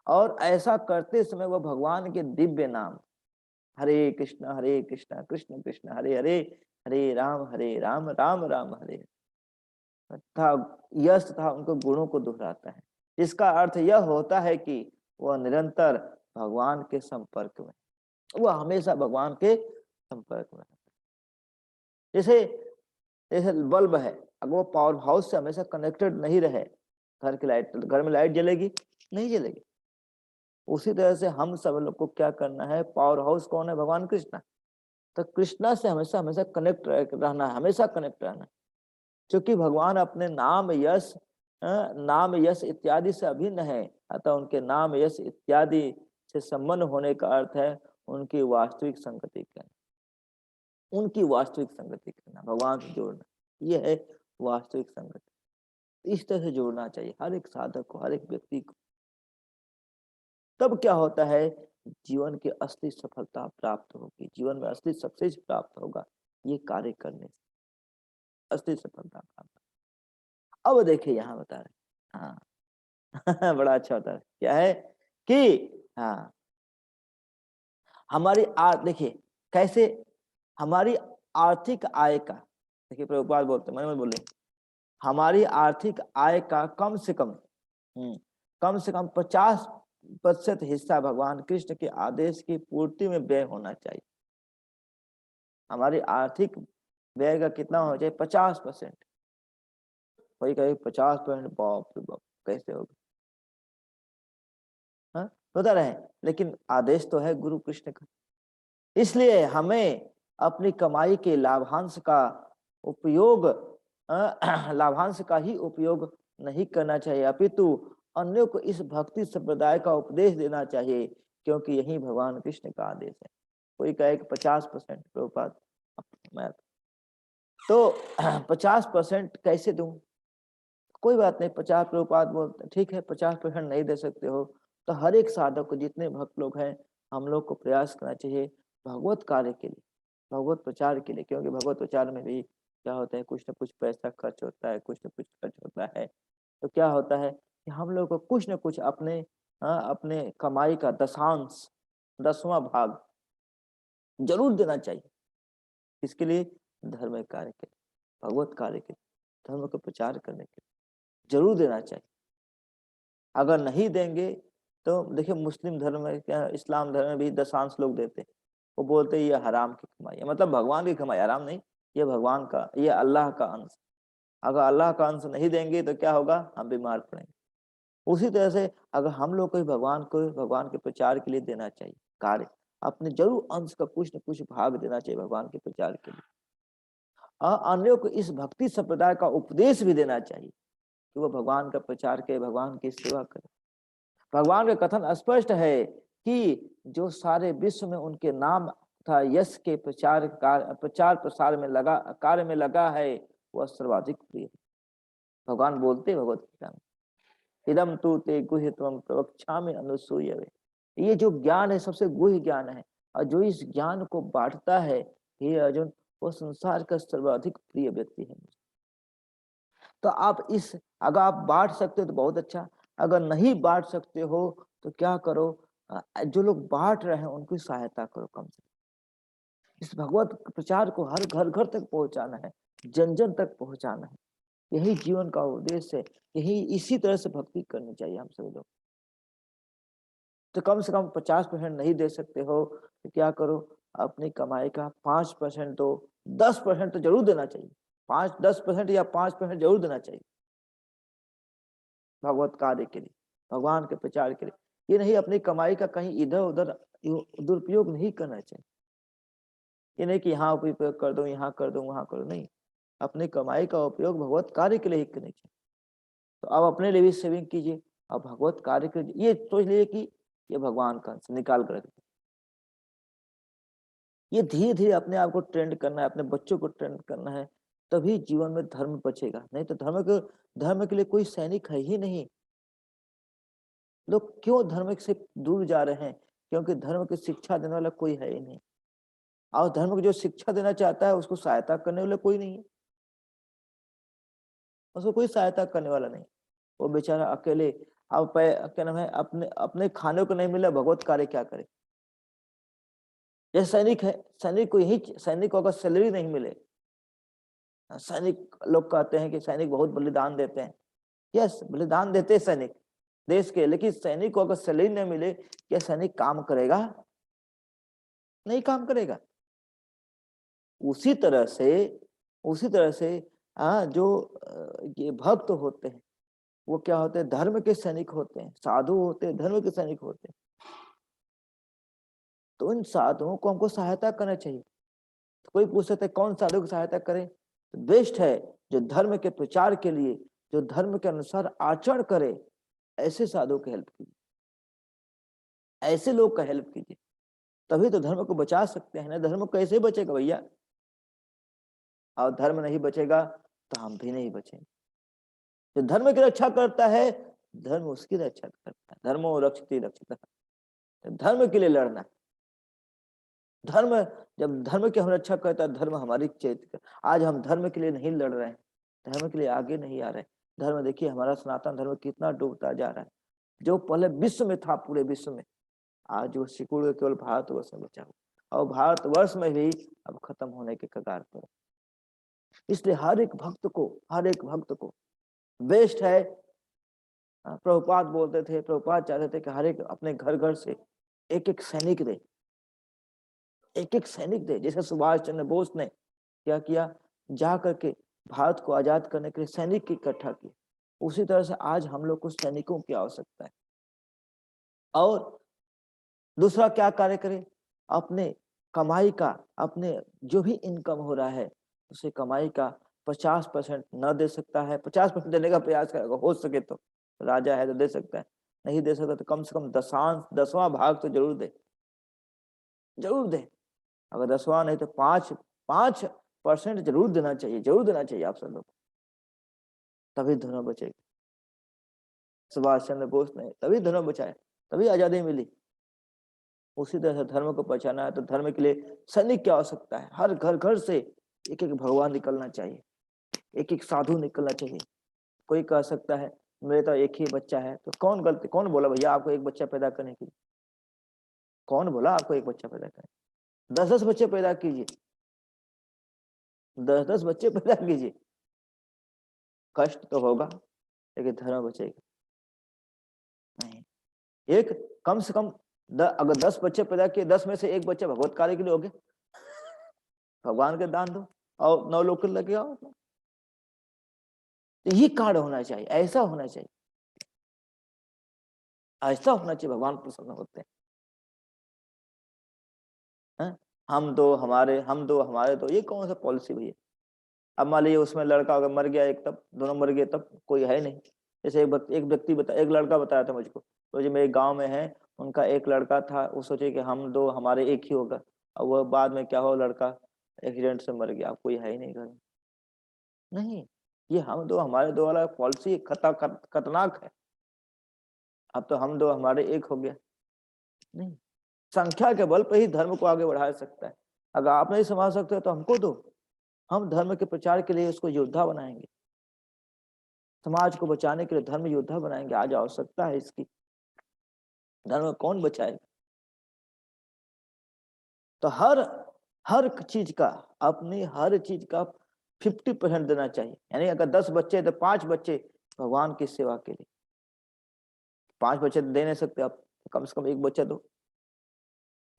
और ऐसा करते समय वह भगवान के दिव्य नाम हरे कृष्ण कृष्ण कृष्ण हरे हरे, हरे राम राम राम हरे तथा यश तथा उनको गुणों को दोहराता है। इसका अर्थ यह होता है कि वह निरंतर भगवान के संपर्क में, वह हमेशा भगवान के संपर्क में। जैसे जैसे बल्ब है, अगर वो पावर हाउस से हमेशा कनेक्टेड नहीं रहे, घर की लाइट, घर में लाइट जलेगी नहीं जलेगी। उसी तरह से हम सब लोग को क्या करना है? पावर हाउस कौन है? भगवान कृष्ण। तो कृष्णा से हमेशा हमेशा कनेक्ट रहना है, हमेशा कनेक्ट रहना है। क्योंकि भगवान अपने नाम यश इत्यादि से अभिन्न है, अतः उनके नाम यश इत्यादि से संबंध होने का अर्थ है उनकी वास्तविक संगति करना, उनकी वास्तविक संगति करना, भगवान से जोड़ना, ये है वास्तविक संगति। इस तरह से जोड़ना चाहिए हर एक साधक को, हर एक व्यक्ति को। तब क्या होता है? जीवन की असली सफलता प्राप्त होगी, जीवन में असली सक्सेस प्राप्त होगा ये कार्य करने से, असली सफलता प्राप्त। अब देखिए यहाँ बता रहे, हाँ बड़ा अच्छा होता है क्या है कि हाँ हमारी देखिए कैसे हमारी आर्थिक आय का, देखिए प्रभुपाद बोलते हैं, मैंने बोले हमारी आर्थिक आय का कम से कम 50% हिस्सा भगवान कृष्ण के आदेश की पूर्ति में व्यय होना चाहिए। हमारी आर्थिक व्यय का कितना होना चाहिए? 50%। वही कहे 50%, बाप रे बाप कैसे होगा? हाँ बता रहे, लेकिन आदेश तो है गुरु कृष्ण का। इसलिए हमें अपनी कमाई के लाभांश का उपयोग लाभांश का ही उपयोग नहीं करना चाहिए, अपितु अन्यों को इस भक्ति संप्रदाय का उपदेश देना चाहिए, क्योंकि यही भगवान कृष्ण का आदेश है। कोई कहे कि 50% प्रभुपाद मैं तो 50% कैसे दूं? कोई बात नहीं, 50 प्रभुपाद बोलते ठीक है, 50% नहीं दे सकते हो तो हर एक साधक को, जितने भक्त लोग हैं, हम लोग को प्रयास करना चाहिए भगवत कार्य के लिए, भगवत प्रचार के लिए। क्योंकि भगवत प्रचार में भी क्या होता है? कुछ न कुछ पैसा खर्च होता है, कुछ न कुछ खर्च होता है। तो क्या होता है कि हम लोग को कुछ न कुछ अपने कमाई का दशांश, 10वां भाग जरूर देना चाहिए। इसके लिए धर्म कार्य के लिए, भगवत कार्य के लिए, धर्म का प्रचार करने के लिए जरूर देना चाहिए। अगर नहीं देंगे तो देखिए मुस्लिम धर्म में क्या, इस्लाम धर्म में भी दशांश लोग देते हैं। वो बोलते हैं ये हराम की कमाई है, मतलब भगवान की कमाई, हराम नहीं, ये भगवान का, ये अल्लाह का अंश। अगर अल्लाह का अंश नहीं देंगे तो क्या होगा? हम बीमार पड़ेंगे। उसी तरह से अगर हम लोग को भगवान के प्रचार के लिए देना चाहिए कार्य, अपने जरूर अंश का कुछ न कुछ भाग देना चाहिए भगवान के प्रचार के लिए। और अन्यों को इस भक्ति संप्रदाय का उपदेश भी देना चाहिए कि वो भगवान का प्रचार करे, भगवान की सेवा करे। भगवान का कथन स्पष्ट है कि जो सारे विश्व में उनके नाम तथा यश के प्रचार प्रसार में लगा, कार्य में लगा है, वह सर्वाधिक प्रिय है। भगवान बोलते भगवत गीता में, इदम तू ते गुह्यतमं प्रवक्ष्यामि अनुसूयवे। ये जो ज्ञान है सबसे गुह्य ज्ञान है, और जो इस ज्ञान को बांटता है, हे अर्जुन, वो संसार का सर्वाधिक प्रिय व्यक्ति है। तो आप अगर आप बांट सकते हो तो बहुत अच्छा, अगर नहीं बांट सकते हो तो क्या करो? जो लोग बांट रहे हैं उनकी सहायता करो कम से कम। इस भगवत प्रचार को हर घर घर तक पहुंचाना है, जन जन तक पहुंचाना है। यही जीवन का उद्देश्य है। यही इसी तरह से भक्ति करनी चाहिए हम सभी लोग। तो कम से कम 50% नहीं दे सकते हो तो क्या करो, अपनी कमाई का 5% दो, 10% तो जरूर देना चाहिए। 5-10% या 5% जरूर देना चाहिए भगवत कार्य के लिए, भगवान के प्रचार के लिए। ये नहीं अपनी कमाई का कहीं इधर उधर दुरुपयोग नहीं करना चाहिए। ये नहीं कि यहाँ उपयोग कर दो, यहाँ कर दो, वहां कर दो, नहीं। अपनी कमाई का उपयोग भगवत कार्य के लिए ही करना चाहिए। तो आप अपने लिए भी सेविंग कीजिए और भगवत कार्य के ये सोच लीजिए कि ये भगवान का निकाल कर रख दे। ये धीरे धीरे अपने आप को ट्रेंड करना है, अपने बच्चों को ट्रेंड करना है, तभी जीवन में धर्म बचेगा। नहीं तो धर्म के लिए कोई सैनिक है ही नहीं। लोग क्यों धर्म से दूर जा रहे हैं? क्योंकि धर्म की शिक्षा देने वाला कोई है ही नहीं। और धर्म की जो शिक्षा देना चाहता है उसको सहायता करने वाला कोई नहीं है। उसको कोई सहायता करने वाला नहीं। वो बेचारा अकेले, अब क्या नाम है, अपने अपने खाने को नहीं मिला, भगवत कार्य क्या करे? जैसे सैनिक है, सैनिक को यही, सैनिक को अगर सैलरी नहीं मिले, सैनिक लोग कहते हैं कि सैनिक बहुत बलिदान देते हैं। यस, बलिदान देते हैं सैनिक देश के, लेकिन सैनिक को अगर सैलरी न मिले, क्या सैनिक काम करेगा? नहीं काम करेगा। उसी तरह से जो ये भक्त होते हैं वो क्या होते हैं? धर्म के सैनिक होते हैं, साधु होते हैं, धर्म के सैनिक होते हैं। तो इन साधुओं को हमको सहायता करना चाहिए। तो कोई पूछ सकता है कौन साधु की सहायता करें? तो बेस्ट है जो धर्म के प्रचार के लिए, जो धर्म के अनुसार आचरण करे, ऐसे साधु की हेल्प कीजिए, ऐसे लोग का हेल्प कीजिए। तभी तो धर्म को बचा सकते हैं ना। धर्म कैसे बचेगा भैया? और धर्म नहीं बचेगा तो हम भी नहीं बचेंगे। जो धर्म की रक्षा करता है, धर्म उसकी रक्षा करता है। धर्मो रक्षति रक्षितः। धर्म के लिए लड़ना। धर्म, जब धर्म की हम रक्षा करता है, धर्म हमारी चेत। आज हम धर्म के लिए नहीं लड़ रहे हैं, धर्म के लिए आगे नहीं आ रहे। धर्म देखिए हमारा सनातन धर्म कितना डूबता जा रहा है। जो पहले विश्व में था, पूरे विश्व में, आज वो सिकुड़ के केवल भारतवर्ष में बचा हुआ, और भारतवर्ष में भी अब खत्म होने के कगार पर। इसलिए हर एक भक्त को बेस्ट है। प्रभुपाद बोलते थे, प्रभुपाद चाहते थे कि हर एक अपने घर घर से एक एक सैनिक दे, एक एक सैनिक दे। जैसे सुभाष चंद्र बोस ने क्या किया, जा करके भारत को आजाद करने के लिए सैनिक इकट्ठा किए, उसी तरह से आज हम लोग को सैनिकों की आवश्यकता है। और दूसरा क्या कार्य करें? अपने कमाई का, अपने जो भी इनकम हो रहा है, उसे कमाई का 50% न दे सकता है, 50% देने का प्रयास करेगा, हो सके तो। राजा है तो दे सकता है, नहीं दे सकता तो कम से कम 10वां भाग तो जरूर दे, जरूर दे। अगर 10वां नहीं तो 5% जरूर देना चाहिए, जरूर देना चाहिए आप सब लोग। तभी धर्म बचेगा। सुभाष चंद्र बोस ने तभी धर्म बचाया, तभी आजादी मिली। उसी तरह से धर्म को बचाना है तो धर्म के लिए सैनिक की आवश्यकता है। हर घर घर से एक एक भगवान निकलना चाहिए, एक एक साधु निकलना चाहिए। कोई कह सकता है मेरे तो एक ही बच्चा है, तो कौन बोला भैया आपको एक बच्चा पैदा करने के लिए? कौन बोला आपको एक बच्चा पैदा करने? 10-10 बच्चे पैदा कीजिए, 10-10 बच्चे पैदा कीजिए। कष्ट तो होगा लेकिन धर्म बचेगा नहीं। एक कम से कम अगर 10 बच्चे पैदा किए, 10 में से एक बच्चा भगवत कार्य के लिए हो गया, भगवान के दान दो और 9 लोग लगे आओ। तो ये कार्य होना चाहिए, ऐसा होना चाहिए, ऐसा होना चाहिए। भगवान प्रसन्न होते हैं। हम दो हमारे दो, ये कौन सा पॉलिसी भैया? अब मान लीजिए उसमें लड़का अगर मर गया एक, तब दोनों मर गए, तब कोई है नहीं। जैसे एक लड़का बताया था मुझको, तो जो मेरे गांव में है, उनका एक लड़का था, वो सोचे कि हम दो हमारे एक ही होगा, और वह बाद में क्या हो, लड़का एक्सीडेंट से मर गया, कोई है ही नहीं घर में। नहीं, ये हम दो हमारे दो वाला पॉलिसी खतरनाक है। अब तो हम दो हमारे एक हो गया। नहीं, संख्या के बल पर ही धर्म को आगे बढ़ा सकता है। अगर आप नहीं संभाल सकते तो हमको दो, हम धर्म के प्रचार के लिए उसको योद्धा बनाएंगे, समाज को बचाने के लिए धर्म योद्धा बनाएंगे। आज आवश्यकता है इसकी, धर्म कौन बचाएगा? तो हर हर चीज का, अपनी हर चीज का 50% देना चाहिए। यानी अगर 10 बच्चे तो 5 बच्चे भगवान की सेवा के लिए। 5 बच्चे तो दे नहीं सकते आप, तो कम से कम 1 बच्चा दो।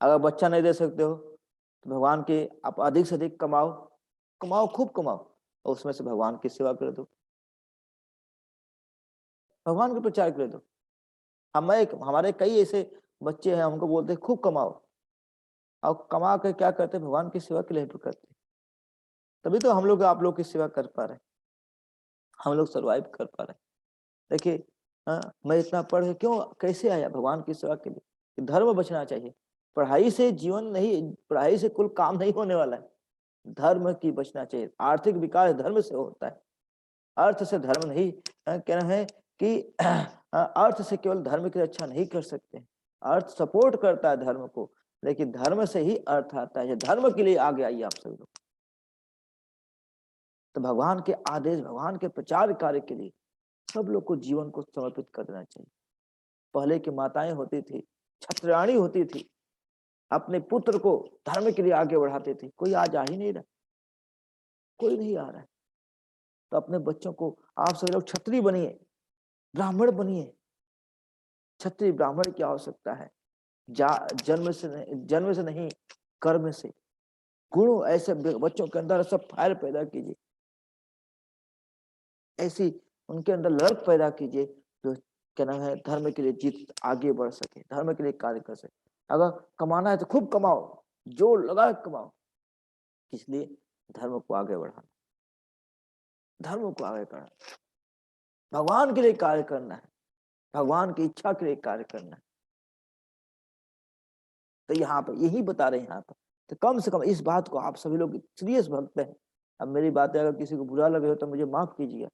अगर बच्चा नहीं दे सकते हो तो भगवान के आप अधिक से अधिक कमाओ, कमाओ, खूब कमाओ, और उसमें से भगवान की सेवा कर दो, भगवान का प्रचार कर दो। हमारे कई ऐसे बच्चे हैं, हमको बोलते हैं खूब कमाओ, और कमा कर क्या करते हैं, भगवान की सेवा के लिए हेल्प करते हैं। तभी तो हम लोग आप लोग की सेवा कर पा रहे हैं, हम लोग सरवाइव कर पा रहे हैं। देखिए, मैं इतना पढ़ क्यों कैसे आया, भगवान की सेवा के लिए। धर्म बचना चाहिए, पढ़ाई से जीवन नहीं, पढ़ाई से कुल काम नहीं होने वाला है, धर्म की बचना चाहिए। आर्थिक विकास धर्म से होता है, अर्थ से धर्म नहीं। कहना है कि अर्थ से केवल धर्म की रक्षा नहीं कर सकते, अर्थ सपोर्ट करता है धर्म को, लेकिन धर्म से ही अर्थ आता है। धर्म के लिए आगे आइए आप सभी लोग। तो भगवान के आदेश, भगवान के प्रचार कार्य के लिए सब लोग को जीवन को समर्पित कर देना चाहिए। पहले की माताएं होती थी, छत्ररानी होती थी, अपने पुत्र को धर्म के लिए आगे बढ़ाते थे। कोई आज आ ही नहीं रहा, कोई नहीं आ रहा है। तो अपने बच्चों को आप सभी लोग क्षत्रिय बनिए, ब्राह्मण बनिए। क्षत्रिय ब्राह्मण की आवश्यकता है, जन्म से नहीं, कर्म से। गुण ऐसे बच्चों के अंदर सब फायर पैदा कीजिए, ऐसी उनके अंदर लड़क पैदा कीजिए, जो क्या नाम है, धर्म के लिए जीत आगे बढ़ सके, धर्म के लिए कार्य कर सके। अगर कमाना है तो खूब कमाओ, जोर लगा कमाओ, इसलिए धर्म को आगे बढ़ाना, धर्म को आगे करना, भगवान के लिए कार्य करना है, भगवान की इच्छा के लिए कार्य करना है। तो यहाँ पर यही बता रहे हैं यहाँ पर। तो कम से कम इस बात को आप सभी लोग सीरियस भक्त हैं। अब मेरी बातें अगर किसी को बुरा लगे हो तो मुझे माफ कीजिएगा,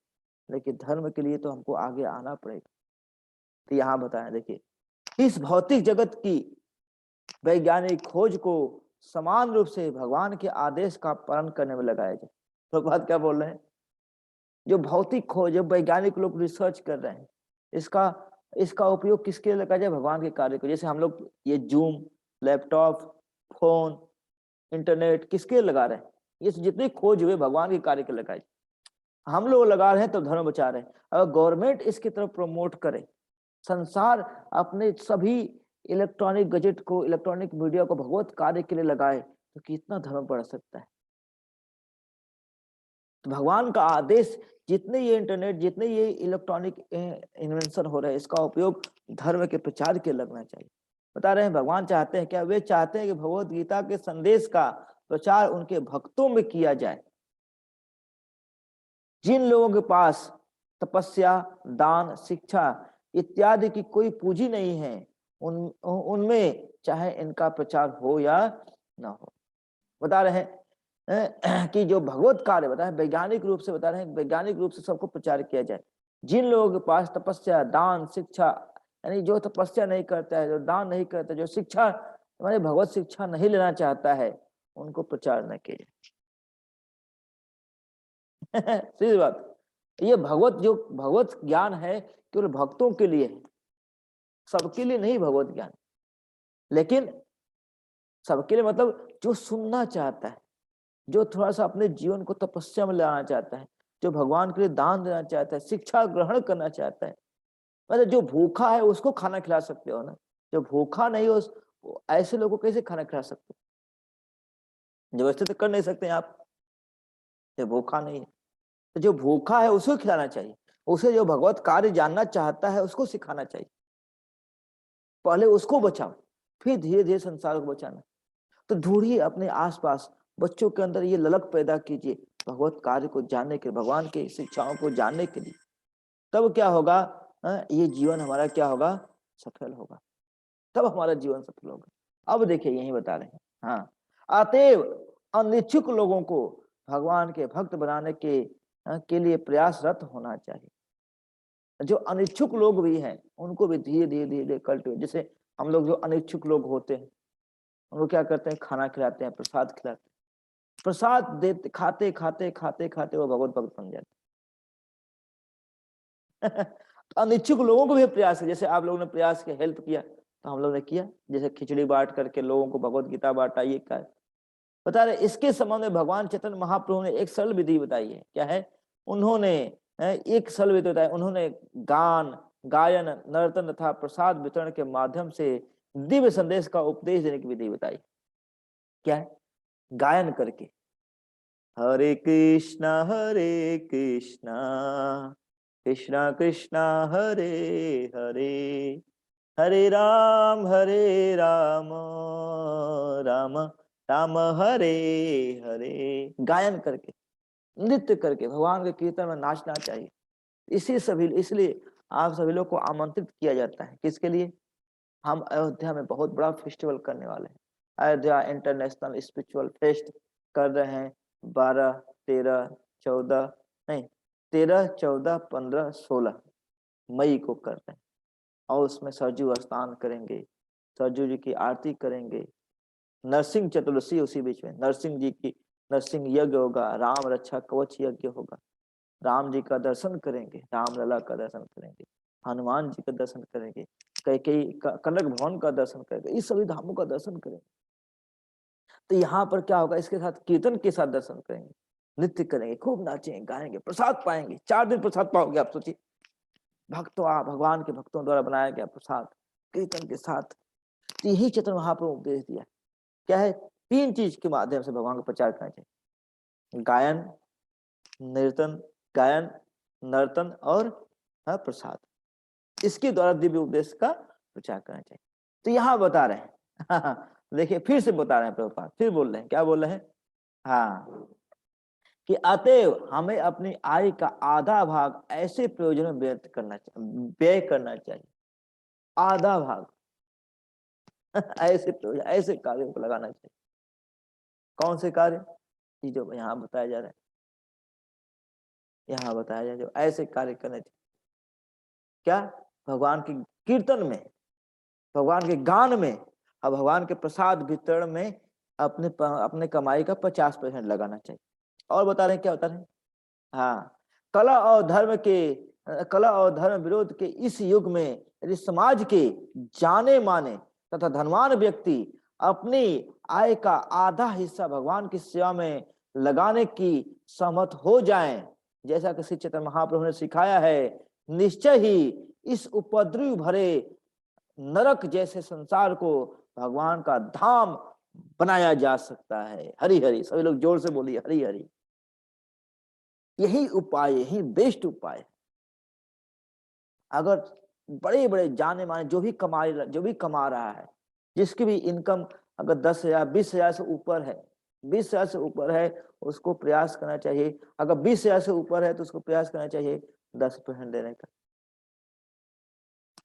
लेकिन धर्म के लिए तो हमको आगे आना पड़ेगा। तो यहाँ बताएं, देखिए, इस भौतिक जगत की वैज्ञानिक खोज को समान रूप से भगवान के आदेश का पालन करने में लगाया जाए। तो बात क्या बोल रहे हैं, जो भौतिक खोज, जो वैज्ञानिक लोग रिसर्च कर रहे हैं, इसका इसका उपयोग किसके लिए लगाया जाए, भगवान के कार्य को। जैसे हम लोग ये जूम, लैपटॉप, फोन, इंटरनेट किसके लिए लगा रहे हैं, ये जितनी खोज हुए भगवान के कार्य के लगाए। हम लोग लगा रहे हैं तो धर्म बचा रहे हैं। अगर गवर्नमेंट इसकी तरफ प्रमोट करे, संसार अपने सभी इलेक्ट्रॉनिक गजेट को, इलेक्ट्रॉनिक मीडिया को भगवत कार्य के लिए लगाए, तो कितना धर्म बढ़ सकता है। तो भगवान का आदेश, जितने ये इंटरनेट, जितने ये इलेक्ट्रॉनिक इन्वेंशन हो रहे हैं, इसका उपयोग धर्म के प्रचार के लगना चाहिए। बता रहे हैं भगवान चाहते हैं क्या, वे चाहते हैं कि भगवत गीता के संदेश का प्रचार उनके भक्तों में किया जाए। जिन लोगों के पास तपस्या, दान, शिक्षा इत्यादि की कोई पूंजी नहीं है, उनमें चाहे इनका प्रचार हो या ना हो। बता रहे हैं कि जो भगवत कार्य बता है, वैज्ञानिक रूप से बता रहे हैं, वैज्ञानिक रूप से सबको प्रचार किया जाए। जिन लोगों के पास तपस्या, दान, शिक्षा, यानी जो तपस्या नहीं करता है, जो दान नहीं करता, जो शिक्षा हमारे भगवत शिक्षा नहीं लेना चाहता है, उनको प्रचार न किया जाए। सीधी बात, ये जो भगवत ज्ञान है केवल भक्तों के लिए है, सबके लिए नहीं भगवत ज्ञान। लेकिन सबके लिए मतलब जो सुनना चाहता है, जो थोड़ा सा अपने जीवन को तपस्या में लाना चाहता है, जो भगवान के लिए दान देना चाहता है, शिक्षा ग्रहण करना चाहता है। मतलब जो भूखा है उसको खाना खिला सकते हो ना, जो भूखा नहीं हो ऐसे लोगों को कैसे खाना खिला सकते हो, जबरदस्ती तो कर नहीं सकते आप, जो भूखा नहीं है। तो जो भूखा है उसको खिलाना चाहिए, उसे जो भगवत कार्य जानना चाहता है उसको सिखाना चाहिए। पहले उसको बचाओ, फिर धीरे धीरे संसार को बचाना। तो ढूंढिए अपने आसपास, बच्चों के अंदर ये ललक पैदा कीजिए भगवत कार्य को जानने के, भगवान की शिक्षाओं को जानने के लिए। तब क्या होगा, ये जीवन हमारा क्या होगा, सफल होगा, तब हमारा जीवन सफल होगा। अब देखिए यही बता रहे हैं, हाँ, अतएव अनिच्छुक लोगों को भगवान के भक्त बनाने के लिए प्रयासरत होना चाहिए। जो अनिच्छुक लोग भी हैं उनको भी धीरे धीरे धीरे कल्टिवेट, जैसे हम लोग जो अनिच्छुक लोग होते हैं उनको क्या करते हैं, खाना खिलाते हैं, प्रसाद खिलाते हैं, प्रसाद देते, खाते खाते खाते खाते वो भगवत भक्त बन जाते। तो अनिच्छुक लोगों को भी प्रयास है, जैसे आप लोगों ने प्रयास किया, हेल्प किया, तो हम लोग ने किया, जैसे खिचड़ी बांट करके लोगों को भगवत गीता बांटा, ये क्या है, बता रहे इसके संबंध में भगवान चैतन्य महाप्रभु ने एक सरल विधि बताई है। क्या है? उन्होंने एक सरल विधि बताई, उन्होंने गान, गायन, नर्तन तथा प्रसाद वितरण के माध्यम से दिव्य संदेश का उपदेश देने की विधि बताई। क्या है? गायन करके, हरे कृष्णा कृष्णा कृष्णा हरे हरे, हरे राम राम राम हरे हरे। गायन करके, नृत्य करके भगवान के कीर्तन में नाचना चाहिए। इसलिए आप सभी लोग को आमंत्रित किया जाता है। किसके लिए? हम अयोध्या में बहुत बड़ा फेस्टिवल करने वाले हैं। अयोध्या इंटरनेशनल स्पिरिचुअल फेस्ट कर रहे हैं। 12, 13, 14 नहीं 13, 14, 15, 16 मई को कर रहे हैं। और उसमें सरजू स्नान करेंगे, सरजू जी की आरती करेंगे, नरसिंह चतुर्दशी उसी बीच में नरसिंह जी की नरसिंह यज्ञ होगा, राम रक्षा कवच यज्ञ होगा, राम जी का दर्शन करेंगे, राम लला का दर्शन करेंगे, हनुमान जी का दर्शन करेंगे, कई कनक भवन का दर्शन करेंगे, इस सभी धामों का दर्शन करेंगे। तो यहाँ पर क्या होगा? इसके साथ कीर्तन के साथ दर्शन करेंगे, नृत्य करेंगे, खूब नाचेंगे, गाएंगे, प्रसाद पाएंगे। 4 दिन प्रसाद पाओगे आप, सोचिए। भगवान के भक्तों द्वारा बनाया गया प्रसाद कीर्तन के साथ। तो यही चैतन्य महाप्रभु उपदेश दिया। क्या है? 3 चीज के माध्यम से भगवान का प्रचार करना चाहिए। गायन, नर्तन, गायन, नर्तन और प्रसाद। इसके द्वारा दिव्य उपदेश का प्रचार करना चाहिए। तो यहाँ बता रहे हैं देखिए फिर से बता रहे हैं प्रभुपाद, फिर बोल रहे हैं। क्या बोल रहे हैं? हाँ, कि अतएव हमें अपनी आय का आधा भाग ऐसे प्रयोजन में व्यय करना चाहिए। आधा भाग ऐसे प्रयोजन, ऐसे कार्यों को लगाना चाहिए। कौन से कार्य? जो यहाँ बताया जा रहा है, यहाँ बताया जाए जो ऐसे कार्य करने चाहिए। क्या? भगवान के कीर्तन में, भगवान के गान में और भगवान के प्रसाद वितरण में अपने कमाई का 50% लगाना चाहिए। और बता रहे हैं, क्या बता रहे हैं? हाँ, कला और धर्म विरोध के इस युग में यदि समाज के जाने माने तथा धनवान व्यक्ति अपनी आय का आधा हिस्सा भगवान की सेवा में लगाने की सहमत हो जाएं, जैसा कि श्री चैतन्य महाप्रभु ने सिखाया है, निश्चय ही इस उपद्रव भरे नरक जैसे संसार को भगवान का धाम बनाया जा सकता है। हरि हरि, सभी लोग जोर से बोलिए हरि हरि। यही उपाय, यही बेस्ट उपाय है। अगर बड़े बड़े जाने माने जो भी कमा रहा है, जिसकी भी इनकम अगर 10,000 20,000 से ऊपर है, 20,000 से ऊपर है, उसको प्रयास करना चाहिए। अगर 20,000 से ऊपर है तो उसको प्रयास करना चाहिए 10% देने का,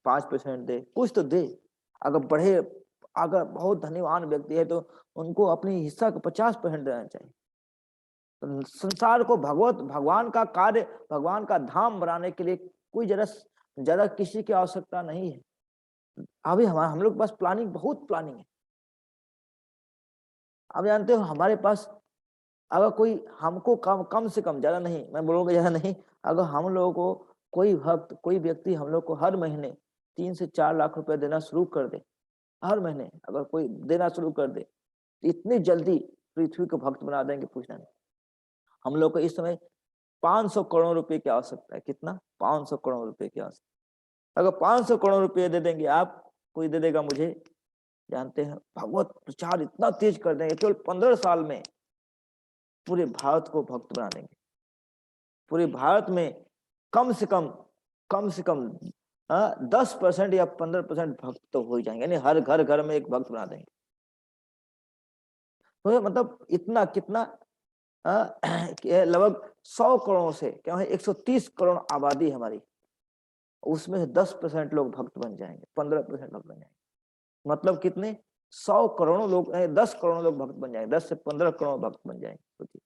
5% दे, कुछ तो दे। अगर बहुत धनीवान व्यक्ति है तो उनको अपनी हिस्सा का 50% देना चाहिए। तो संसार को भगवान का कार्य, भगवान का धाम बनाने के लिए कोई ज्यादा किसी की आवश्यकता नहीं है। अभी हम लोग के पास प्लानिंग, बहुत प्लानिंग है। आप जानते हो हमारे पास अगर कोई हमको कम से कम, ज्यादा नहीं, मैं बोलूंगा ज्यादा नहीं, अगर हम लोगों को कोई व्यक्ति हम लोग को हर महीने 3 से 4 लाख रुपए देना शुरू कर दे, हर महीने अगर कोई देना शुरू कर दे, तो इतनी जल्दी पृथ्वी को भक्त बना देंगे, पूछना नहीं। हम लोग को इस समय 500 करोड़ रुपए की आवश्यकता है। कितना? 500 करोड़ रुपए की आवश्यकता। अगर 500 करोड़ रुपए दे देंगे आप, कोई दे देगा मुझे, जानते हैं भगवत प्रचार इतना तेज कर देंगे, केवल 15 साल में पूरे भारत को भक्त बना देंगे। पूरे भारत में कम से कम 10% या 15% भक्त तो हो जाएंगे, यानी हर घर में एक भक्त बना देंगे। तो मतलब इतना कितना लगभग 100 करोड़ से क्या है, 130 करोड़ आबादी हमारी, उसमें से 10% लोग भक्त बन जाएंगे, 15% भक्त बन जाएंगे। मतलब कितने? 100 करोड़ लोग, 10 करोड़ लोग भक्त बन जाएंगे, 10 से 15 करोड़ भक्त बन जाएंगे। सोचिए,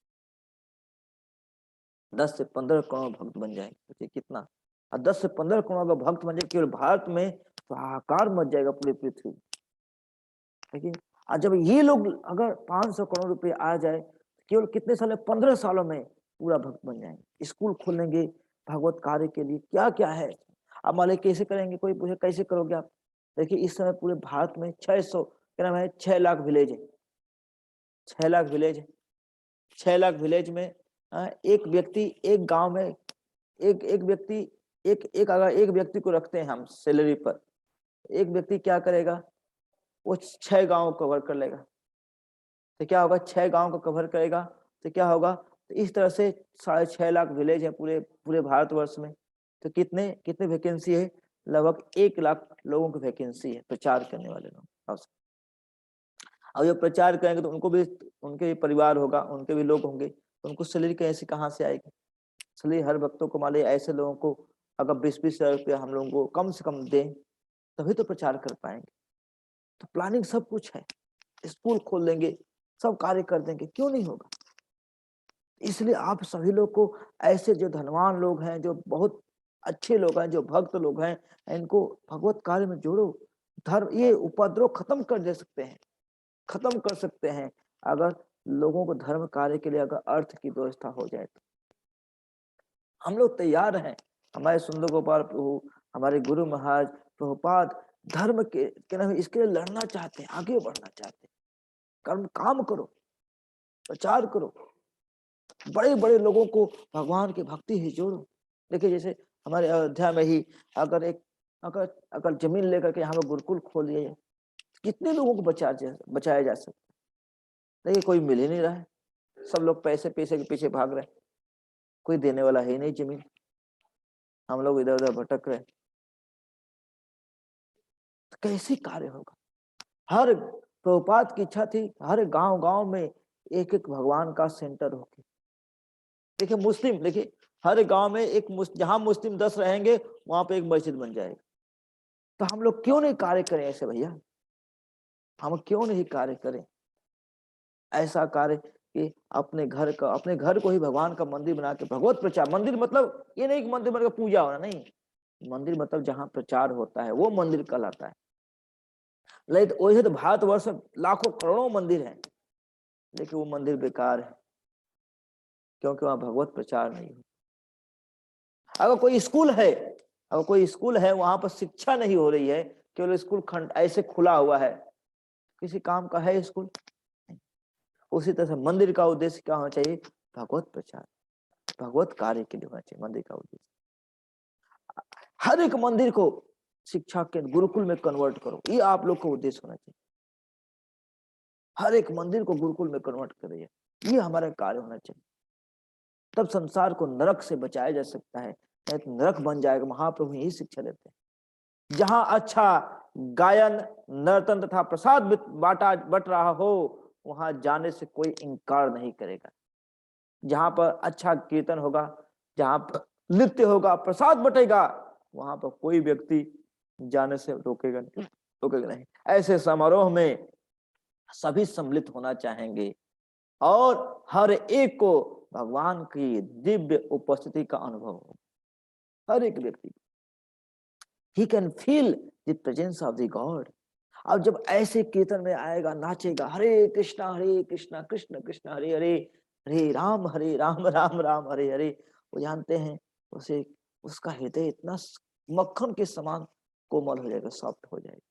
10 से 15 करोड़ भक्त बन जाएंगे, सोचिए कितना। और 10 से 15 करोड़ का भक्त बन जाए, केवल भारत में तो हाहाकार मच जाएगा पूरी पृथ्वी। देखिए, और जब ये लोग अगर 500 करोड़ रुपए आ जाए, केवल कितने साल में? 15 सालों में पूरा भक्त बन जाएंगे। स्कूल खोलेंगे भगवत कार्य के लिए, क्या क्या है। अब मान कैसे करेंगे? कोई पूछे कैसे करोगे आप? देखिए, इस समय पूरे भारत में 600 क्या नाम है, 6 लाख विलेज है। 6 लाख विलेज है। 6 लाख विलेज में एक व्यक्ति एक गांव में एक व्यक्ति अगर एक व्यक्ति को रखते हैं हम सैलरी पर, एक व्यक्ति क्या करेगा, वो 6 गांव कवर कर लेगा। तो क्या होगा, 6 गांव को कवर करेगा तो क्या होगा, तो इस तरह से 6.5 लाख विलेज है पूरे पूरे भारतवर्ष में। तो कितने कितने वैकेंसी है, लगभग 1 लाख लोगों की वैकेंसी है प्रचार करने वाले लोग। अब जब प्रचार करेंगे तो उनको भी, उनके भी परिवार होगा, उनके भी लोग होंगे, तो उनको सैलरी कैसे कहाँ से आएगी। इसलिए हर भक्तों को मान लीजिए ऐसे लोगों को अगर 20-20 हजार रुपया हम लोगों को कम से कम दें तभी तो प्रचार कर पाएंगे। तो प्लानिंग सब कुछ है, स्कूल खोल देंगे, सब कार्य कर देंगे, क्यों नहीं होगा। इसलिए आप सभी लोग को ऐसे जो धनवान लोग हैं, जो बहुत अच्छे लोग हैं, जो भक्त लोग हैं, इनको भगवत कार्य में जोड़ो। धर्म ये उपद्रव खत्म कर दे सकते हैं, खत्म कर सकते हैं अगर लोगों को धर्म कार्य के लिए अगर अर्थ की व्यवस्था हो जाए तो। हम लोग तैयार हैं, हमारे सुंदर गोपाल प्रभु, हमारे गुरु महाराज प्रभुपाद धर्म के नाम इसके लिए लड़ना चाहते हैं, आगे बढ़ना चाहते हैं। कर्म काम करो, प्रचार करो, बड़े बड़े लोगों को भगवान की भक्ति ही जोड़ो। देखिए जैसे हमारे अयोध्या में ही अगर एक अगर जमीन लेकर के यहाँ पर गुरुकुल खोल दिया जाए, कितने लोगों को बचाया जा सकता है। देखिए कोई मिल ही नहीं रहा है, सब लोग पैसे पैसे के पीछे भाग रहे हैं, कोई देने वाला है ही नहीं जमीन, हम लोग इधर उधर भटक रहे। तो कैसे कार्य होगा। हर प्रभुपाद की इच्छा थी हर गांव गांव में एक एक भगवान का सेंटर होके। देखिए मुस्लिम, देखिए हर गांव में एक जहां मुस्लिम 10 रहेंगे वहां पे एक मस्जिद बन जाएगा। तो हम लोग क्यों नहीं कार्य करें ऐसे भैया, हम क्यों नहीं कार्य करें ऐसा कार्य कि अपने घर को ही भगवान का मंदिर बना के भगवत प्रचार। मंदिर मतलब ये नहीं कि मंदिर बनकर पूजा होना, नहीं, मंदिर मतलब जहाँ प्रचार होता है वो मंदिर कहलाता है। लेकिन वैसे तो भारतवर्ष में लाखों करोड़ों मंदिर हैं, लेकिन वो मंदिर बेकार है क्योंकि वहां भगवत प्रचार नहीं हो। अगर कोई स्कूल है वहां पर शिक्षा नहीं हो रही है, केवल स्कूल खंड ऐसे खुला हुआ है, किसी काम का है स्कूल। उसी तरह से मंदिर का उद्देश्य क्या होना चाहिए, भगवत प्रचार, भगवत कार्य के लिए होना चाहिए मंदिर का उद्देश्य। हर एक मंदिर को शिक्षा के गुरुकुल में कन्वर्ट करो, ये आप लोग का उद्देश्य होना चाहिए। हर एक मंदिर को गुरुकुल में कन्वर्ट करिए, ये हमारा कार्य होना चाहिए। तब संसार को नरक से बचाया जा सकता है, नहीं तो नरक बन जाएगा। महाप्रभु यही शिक्षा देते हैं। जहां अच्छा गायन नर्तन तथा प्रसाद बट रहा हो वहां जाने से कोई इंकार नहीं करेगा। जहां पर अच्छा कीर्तन होगा, जहां पर नृत्य होगा, प्रसाद बटेगा, वहां पर कोई व्यक्ति जाने से रोकेगा नहीं। ऐसे समारोह में सभी सम्मिलित होना चाहेंगे और हर एक को भगवान की दिव्य उपस्थिति का अनुभव हो। हर एक व्यक्ति he can feel the presence of the God। अब जब ऐसे कीर्तन में आएगा, नाचेगा, हरे कृष्णा कृष्ण कृष्ण हरे हरे, हरे राम राम राम हरे हरे, वो जानते हैं उसे उसका हृदय इतना मक्खन के समान कोमल हो जाएगा, सॉफ्ट हो जाएगा,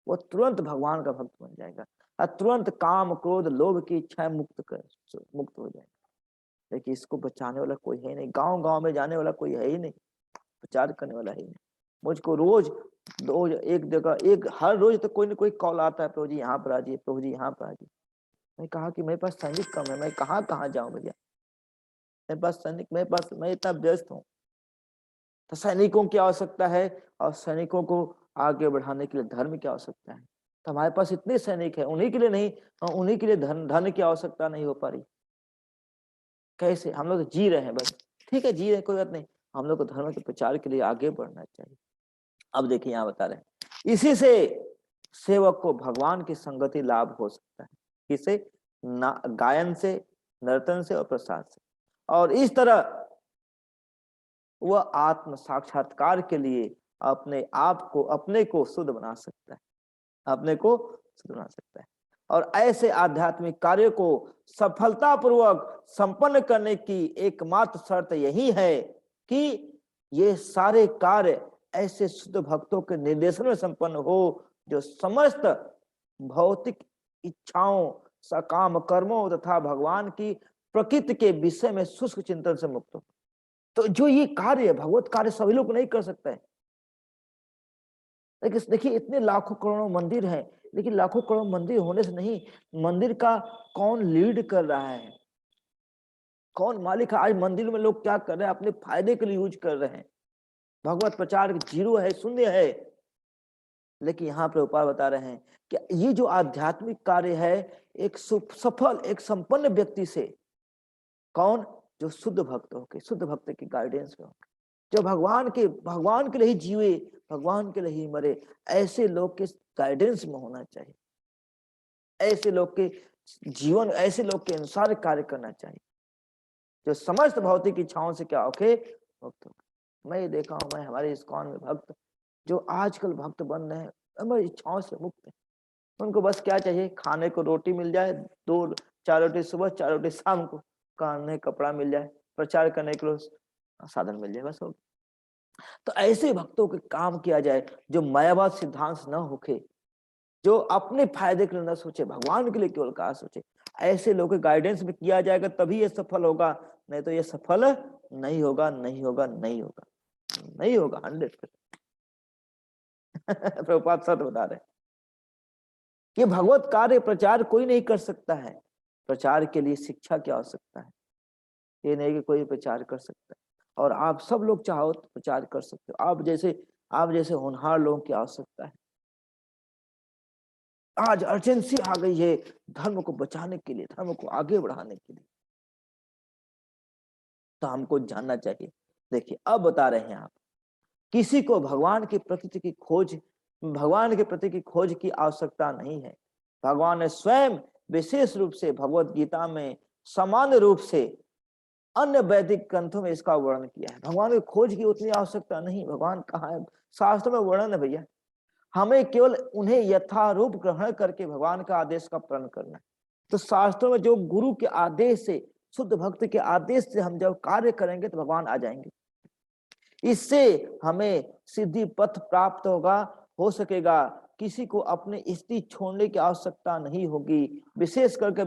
वो तुरंत भगवान का भक्त बन जाएगा और तुरंत काम क्रोध लोभ की इच्छाएं मुक्त हो जाएगा। लेकिन इसको बचाने वाला कोई है नहीं, गांव गांव में जाने वाला कोई है ही नहीं, प्रचार करने वाला है ही नहीं। मुझको रोज एक जगह हर रोज तो कोई ना कोई कॉल आता है, प्रभु जी यहाँ पर आ जाइए, प्रभु जी यहाँ पर आ जाइए। मैं कहा कि मेरे पास सैनिक कम है, मैं कहाँ जाऊं भैया, मेरे पास सैनिक, मैं इतना व्यस्त हूँ। तो सैनिकों की आवश्यकता है और सैनिकों को आगे बढ़ाने के लिए धर्म की आवश्यकता है। तो हमारे पास इतने सैनिक है, उन्हीं के लिए नहीं, उन्हीं के लिए धन की आवश्यकता नहीं हो पा रही। कैसे हम लोग जी रहे हैं बस, ठीक है जी रहे, कोई बात नहीं, हम लोग को धर्म के प्रचार के लिए आगे बढ़ना चाहिए। अब देखिए यहाँ बता रहे हैं, इसी से सेवक को भगवान की संगति लाभ हो सकता है, किसे, गायन से, नर्तन से और प्रसाद से। और इस तरह वह आत्म साक्षात्कार के लिए अपने को शुद्ध बना सकता है, अपने को शुद्ध बना सकता है। और ऐसे आध्यात्मिक कार्य को सफलतापूर्वक संपन्न करने की एकमात्र शर्त यही है कि ये सारे कार्य ऐसे शुद्ध भक्तों के निर्देशन में संपन्न हो जो समस्त भौतिक इच्छाओं सकाम कर्मों तथा भगवान की प्रकृति के विषय में शुष्क चिंतन से मुक्त हो। तो जो ये कार्य है, भगवत कार्य सभी लोग नहीं कर सकते हैं। लेकिन देखिए इतने लाखों करोड़ों मंदिर हैं, लेकिन लाखों करोड़ मंदिर होने से नहीं, मंदिर का कौन लीड कर रहा है, कौन मालिक है। आज मंदिर में लोग क्या कर रहे हैं, अपने फायदे के लिए यूज कर रहे हैं। भगवत प्रचार जीरो है, शून्य है। लेकिन यहाँ पर उपाय बता रहे हैं कि ये जो आध्यात्मिक कार्य है, एक सफल, एक संपन्न व्यक्ति से, कौन, जो शुद्ध भक्त होके, शुद्ध भक्त की गाइडेंस में होके, जो भगवान के लिए ही जीवे, भगवान के लिए ही मरे, ऐसे लोग के गाइडेंस में होना चाहिए। ऐसे लोग के जीवन, ऐसे लोग के अनुसार कार्य करना चाहिए, जो समस्त भौतिक इच्छाओं से क्या होके मुक्त हो। मैं ये देखा हूं, मैं हमारे इस्कॉन में भक्त जो आजकल भक्त बन रहे हैं, हमारी इच्छाओं से मुक्त है। उनको बस क्या चाहिए, खाने को रोटी मिल जाए, 2-4 रोटी सुबह, 4 रोटी शाम को, खाने कपड़ा मिल जाए, प्रचार करने के लिए साधन मिल जाए, बस हो। तो ऐसे भक्तों के काम किया जाए जो मायावाद सिद्धांत न होके, जो अपने फायदे के लिए न सोचे, भगवान के लिए केवल कहा सोचे। ऐसे लोगों के गाइडेंस में किया जाएगा तभी ये सफल होगा, नहीं तो ये सफल नहीं होगा, नहीं होगा, नहीं होगा, नहीं होगा 100%। प्रभुपाद सत्य बता रहे, ये भगवत कार्य प्रचार कोई नहीं कर सकता है। प्रचार के लिए शिक्षा की आवश्यकता है, ये नहीं कि कोई प्रचार कर सकता है। और आप सब लोग चाहो तो प्रचार कर सकते हो, आप जैसे होनहार लोगों की आवश्यकता है। आज अर्जेंसी आ गई है धर्म को बचाने के लिए, धर्म को आगे बढ़ाने के लिए, तो हमको जानना चाहिए। देखिए अब बता रहे हैं आप, किसी को भगवान की प्रकृति की खोज, भगवान के प्रति की खोज की आवश्यकता नहीं है। भगवान ने स्वयं विशेष रूप से भगवत गीता में सामान्य रूप से अन्य वैदिक ग्रंथों में इसका वर्णन किया है। भगवान की खोज की उतनी आवश्यकता नहीं। भगवान कहाँ है, शास्त्र में वर्णन है भैया। हमें केवल उन्हें यथारूप ग्रहण करके भगवान का आदेश का पालन करना है। तो शास्त्रों में जो गुरु के आदेश से, शुद्ध भक्त के आदेश से हम जब कार्य करेंगे तो भगवान आ जाएंगे। इससे हमें सिद्धि पथ प्राप्त होगा, हो सकेगा। किसी को अपनी स्थिति छोड़ने की आवश्यकता नहीं होगी। विशेष करके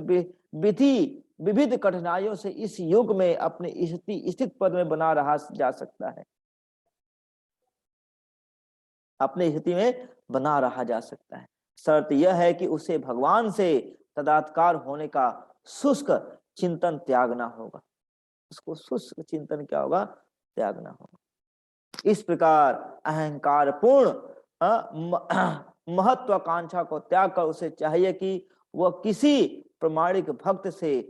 विविध कठिनाइयों से इस युग में अपनी स्थिति स्थित पद में बना रहा जा सकता है, अपनी स्थिति में बना रहा जा सकता है। शर्त यह है कि उसे भगवान से तदात्कार होने का शुष्क चिंतन त्यागना होगा। उसको शुष्क चिंतन क्या होगा, त्यागना होगा। इस प्रकार अहंकार पूर्ण महत्वाकांक्षा को त्याग कर उसे चाहिए कि वह किसी प्रमाणिक भक्त से